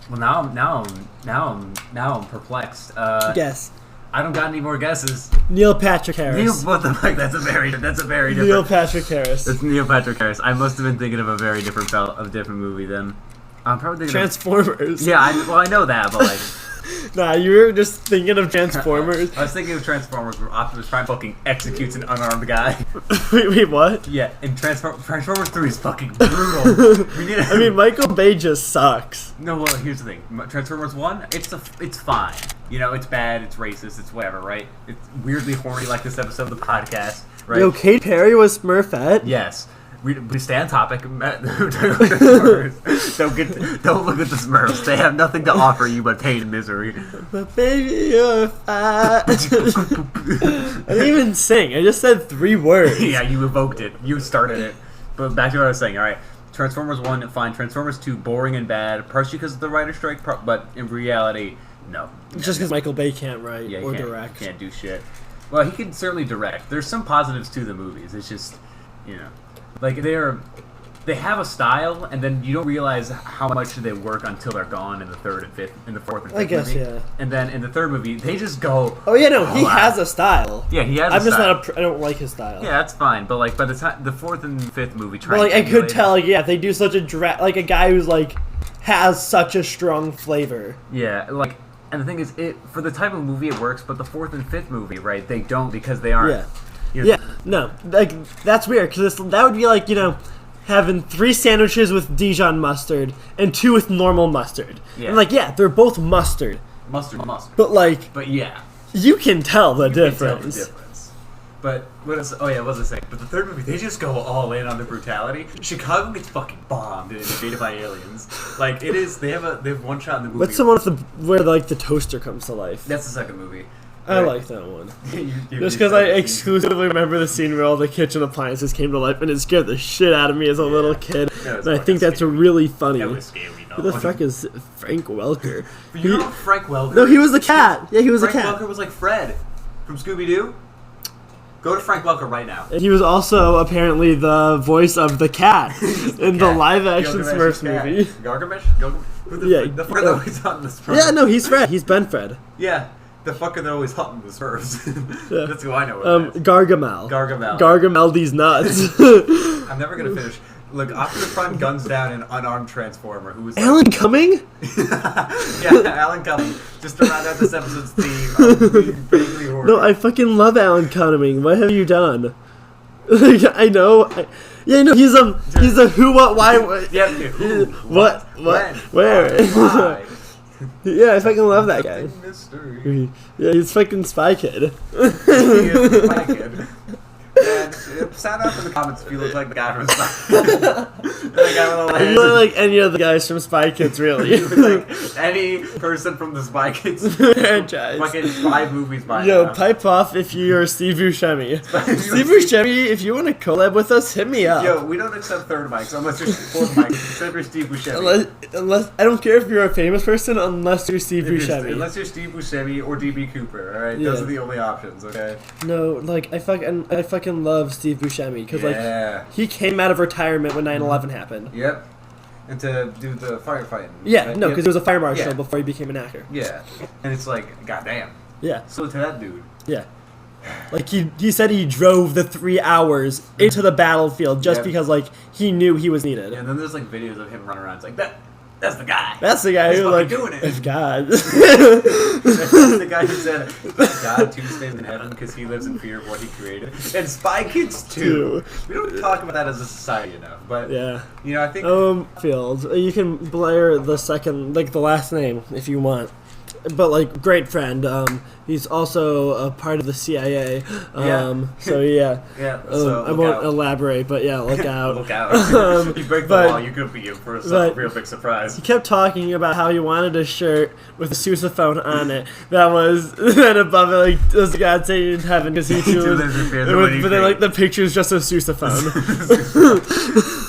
[SPEAKER 1] Well, now I'm perplexed.
[SPEAKER 2] Guess.
[SPEAKER 1] I don't got any more guesses.
[SPEAKER 2] Neil Patrick Harris.
[SPEAKER 1] What the fuck? That's a very different.
[SPEAKER 2] Neil Patrick Harris.
[SPEAKER 1] It's Neil Patrick Harris. I must have been thinking of a very different movie then. I'm probably thinking
[SPEAKER 2] Transformers.
[SPEAKER 1] Yeah, I know that, but like.
[SPEAKER 2] Nah, you were just thinking of Transformers.
[SPEAKER 1] I was thinking of Transformers where Optimus Prime fucking executes an unarmed guy.
[SPEAKER 2] Wait, what?
[SPEAKER 1] Yeah, and Transformers 3 is fucking brutal.
[SPEAKER 2] I mean, Michael Bay just sucks.
[SPEAKER 1] No, well, here's the thing. Transformers 1, it's fine. It's bad, it's racist, it's whatever, right? It's weirdly horny like this episode of the podcast, right?
[SPEAKER 2] Yo, Kate Perry was Smurfette?
[SPEAKER 1] Yes. We stay on topic. Don't look at the Smurfs. They have nothing to offer you but pain and misery.
[SPEAKER 2] But baby, you're fat. I didn't even sing. I just said 3 words.
[SPEAKER 1] Yeah, you evoked it. You started it. But back to what I was saying. All right, Transformers 1, fine. Transformers 2, boring and bad. Partially because of the writer's strike, but in reality, no.
[SPEAKER 2] Just because Michael Bay can't write or direct.
[SPEAKER 1] Can't do shit. Well, he can certainly direct. There's some positives to the movies. It's just, like they have a style, and then you don't realize how much they work until they're gone in the fourth and fifth
[SPEAKER 2] I guess,
[SPEAKER 1] movie.
[SPEAKER 2] yeah.
[SPEAKER 1] And then in the third movie, they just go.
[SPEAKER 2] Oh yeah, no, he has a style.
[SPEAKER 1] Yeah, he has.
[SPEAKER 2] I don't like his style.
[SPEAKER 1] Yeah, that's fine. But like by the time the fourth and fifth movie,
[SPEAKER 2] I could tell. Yeah, they do such a like a guy who's like has such a strong flavor.
[SPEAKER 1] Yeah, like. And the thing is, for the type of movie it works, but the fourth and fifth movie, right? They don't because they aren't.
[SPEAKER 2] Yeah. No, like that's weird because that would be like having 3 sandwiches with Dijon mustard and 2 with normal mustard. Yeah. And like they're both mustard.
[SPEAKER 1] Mustard.
[SPEAKER 2] But
[SPEAKER 1] yeah,
[SPEAKER 2] you can tell the difference.
[SPEAKER 1] But what was I saying? But the third movie, they just go all in on the brutality. Chicago gets fucking bombed and invaded by aliens. Like it is. They have one shot in the movie.
[SPEAKER 2] What's the one where the toaster comes to life?
[SPEAKER 1] That's the second movie.
[SPEAKER 2] I like that one. Just because I exclusively remember the scene where all the kitchen appliances came to life, and it scared the shit out of me as a little kid. And I think that's really funny.
[SPEAKER 1] That was scary.
[SPEAKER 2] Who the fuck is Frank Welker?
[SPEAKER 1] You know Frank Welker?
[SPEAKER 2] No, he was the cat. Yeah, he was the cat.
[SPEAKER 1] Frank Welker was like Fred from Scooby-Doo. Go to Frank Welker right now.
[SPEAKER 2] And he was also apparently the voice of the cat in the live-action Smurfs movie.
[SPEAKER 1] Gargamesh? The fucker that always hunting the Smurfs.
[SPEAKER 2] Yeah, no, he's Fred. He's Ben Fred.
[SPEAKER 1] Yeah, the fucker that always hunting the Smurfs.
[SPEAKER 2] Yeah.
[SPEAKER 1] That's who I know.
[SPEAKER 2] Gargamel. Gargamel these nuts.
[SPEAKER 1] I'm never gonna finish. Look, Optimus Prime guns down an unarmed Transformer who was
[SPEAKER 2] Alan Cumming?
[SPEAKER 1] Yeah, Alan Cumming. Just to round out this episode's theme.
[SPEAKER 2] No, I fucking love Alan Cumming. What have you done? I know. I know. He's a who, what, why.
[SPEAKER 1] Yeah, who,
[SPEAKER 2] what, when, where.
[SPEAKER 1] Why.
[SPEAKER 2] Yeah, I fucking love that guy.
[SPEAKER 1] Mystery.
[SPEAKER 2] Yeah, he's fucking Spy Kid.
[SPEAKER 1] He is Spy Kid. And sound out in the comments if you look like the guy from Spy Kids.
[SPEAKER 2] You look like any of the guys from Spy Kids, really.
[SPEAKER 1] You look like any person from the Spy Kids
[SPEAKER 2] franchise.
[SPEAKER 1] Fucking 5 movies by
[SPEAKER 2] Yo,
[SPEAKER 1] now.
[SPEAKER 2] pipe off if you're Steve Buscemi. Steve Buscemi, if you want to collab with us, hit me up.
[SPEAKER 1] Yo, we don't accept third mics unless you're fourth mics. Except you're Steve Buscemi.
[SPEAKER 2] Unless I don't care if you're a famous person, unless you're Steve Buscemi.
[SPEAKER 1] Unless you're Steve Buscemi or DB Cooper, alright?
[SPEAKER 2] Yeah.
[SPEAKER 1] Those are the only options, okay?
[SPEAKER 2] No, like, I fucking love Steve Buscemi, because, like, he came out of retirement when 9/11 happened.
[SPEAKER 1] Yep. And to do the firefighting.
[SPEAKER 2] Yeah,
[SPEAKER 1] right?
[SPEAKER 2] no, because he was a fire marshal before he became an actor.
[SPEAKER 1] Yeah. And it's like, goddamn.
[SPEAKER 2] Yeah.
[SPEAKER 1] So to that dude.
[SPEAKER 2] Yeah. Like, he said he drove the 3 hours into the battlefield just because, like, he knew he was needed.
[SPEAKER 1] Yeah, and then there's, like, videos of him running around. It's like, That's the guy.
[SPEAKER 2] That's the guy who like
[SPEAKER 1] doing it.
[SPEAKER 2] It's God.
[SPEAKER 1] That's the guy who said God too stays in heaven because he lives in fear of what he created. And Spy Kids 2. We don't talk about that as a society enough, but I think
[SPEAKER 2] Field. You can blare the second, like the last name if you want. But like great friend. He's also a part of the CIA. So
[SPEAKER 1] so
[SPEAKER 2] I won't elaborate, but look out.
[SPEAKER 1] Look out. You break the law, you could be in for a real big surprise.
[SPEAKER 2] He kept talking about how he wanted a shirt with a sousaphone on it. That was, and above it, like, does God say in heaven? Because he too lives in fear. But then, like, the picture is just a sousaphone.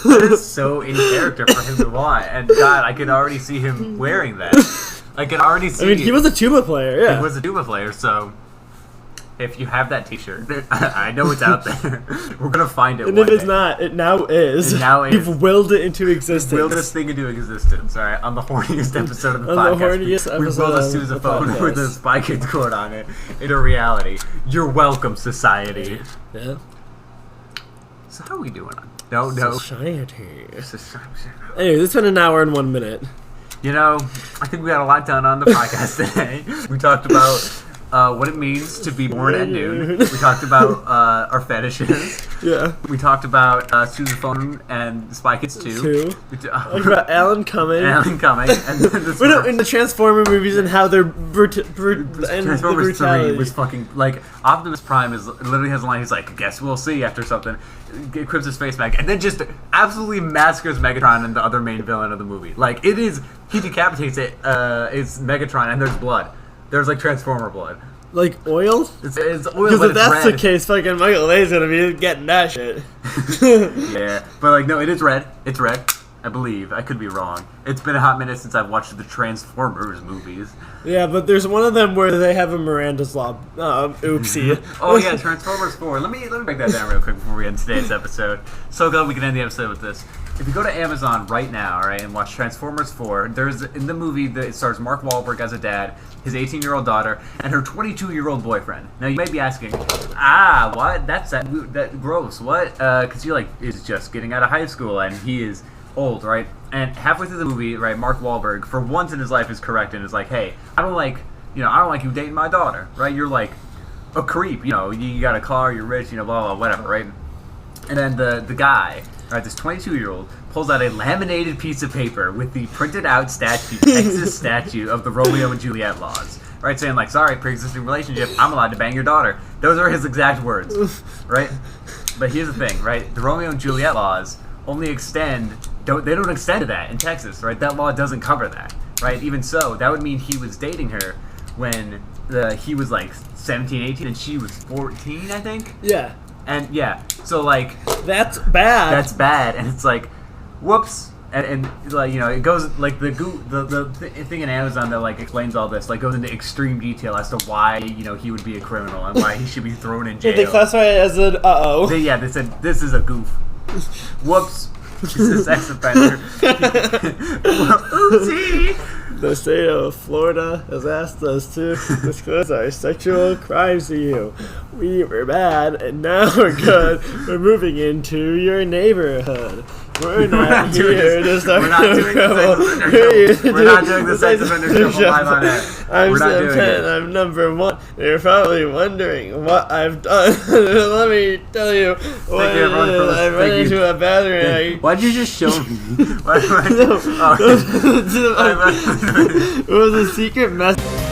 [SPEAKER 1] That is so in character for him to want. And God, I can already see him wearing that. I can already see.
[SPEAKER 2] I mean, he was a tuba player. Yeah,
[SPEAKER 1] he was a tuba player. So, if you have that T-shirt, I know it's out there. We're gonna find it.
[SPEAKER 2] And if it's not, it now is. You've willed it into existence.
[SPEAKER 1] Willed this thing into existence. All right, on the horniest episode of the podcast, we willed a sousaphone with a Spy Kids quote on it into reality. You're welcome, society.
[SPEAKER 2] Yeah.
[SPEAKER 1] So how are we doing? No.
[SPEAKER 2] Society. Anyway, it's been an hour and 1 minute.
[SPEAKER 1] You know, I think we got a lot done on the podcast today. We talked about what it means to be born at noon. We talked about our fetishes.
[SPEAKER 2] Yeah.
[SPEAKER 1] We talked about sousaphone and Spy Kids 2.
[SPEAKER 2] We talked about Alan Cumming.
[SPEAKER 1] And then
[SPEAKER 2] in the Transformer movies and how they're
[SPEAKER 1] Transformers 3 was fucking, like, Optimus Prime literally has a line, he's like, guess we'll see after something. Equips his face back, and then just absolutely massacres Megatron and the other main villain of the movie. Like, he decapitates it's Megatron, and there's blood. There's, like, Transformer blood.
[SPEAKER 2] Like oil?
[SPEAKER 1] It's oil,
[SPEAKER 2] because if that's the case, fucking Michael Bay's gonna be getting that shit.
[SPEAKER 1] Yeah, but like, no, it is red. It's red. I believe. I could be wrong. It's been a hot minute since I've watched the Transformers movies.
[SPEAKER 2] Yeah, but there's one of them where they have a Miranda's Law. Oopsie.
[SPEAKER 1] Oh yeah, Transformers 4. Let me break that down real quick before we end today's episode. So glad we can end the episode with this. If you go to Amazon right now, all right, and watch Transformers 4, there's in the movie that it stars Mark Wahlberg as a dad, his 18-year-old daughter, and her 22-year-old boyfriend. Now you may be asking, what? That gross. What? Because he is just getting out of high school and he is old, right? And halfway through the movie, right, Mark Wahlberg, for once in his life, is correct and is like, hey, I don't like you dating my daughter, right? You're like a creep, you got a car, you're rich, blah, blah, whatever, right? And then the guy, right, this 22-year-old, pulls out a laminated piece of paper with the printed out Texas statute of the Romeo and Juliet laws, right? Saying like, sorry, pre-existing relationship, I'm allowed to bang your daughter. Those are his exact words, right? But here's the thing, right? The Romeo and Juliet laws only they don't extend to that in Texas, right? That law doesn't cover that, right? Even so, that would mean he was dating her when he was like 17, 18, and she was 14, I think?
[SPEAKER 2] Yeah.
[SPEAKER 1] And so like...
[SPEAKER 2] That's bad.
[SPEAKER 1] That's bad, and it's like, whoops. And like, it goes, like, the thing in Amazon that, like, explains all this, like, goes into extreme detail as to why, he would be a criminal and why he should be thrown in jail.
[SPEAKER 2] They classify it as an
[SPEAKER 1] They said, this is a goof. Whoops. She's a sex offender. Oopsie.
[SPEAKER 2] The state of Florida has asked us to disclose our sexual crimes to you. We were bad, and now we're good. We're moving into your neighborhood. We're not here to start trouble.
[SPEAKER 1] We're not doing the sex offender show live on air.
[SPEAKER 2] I'm Sam Penn. I'm number 1. You're probably wondering what I've done. Let me tell you what it is. I ran into a bathroom.
[SPEAKER 1] Why'd you just show me?
[SPEAKER 2] It was a secret message.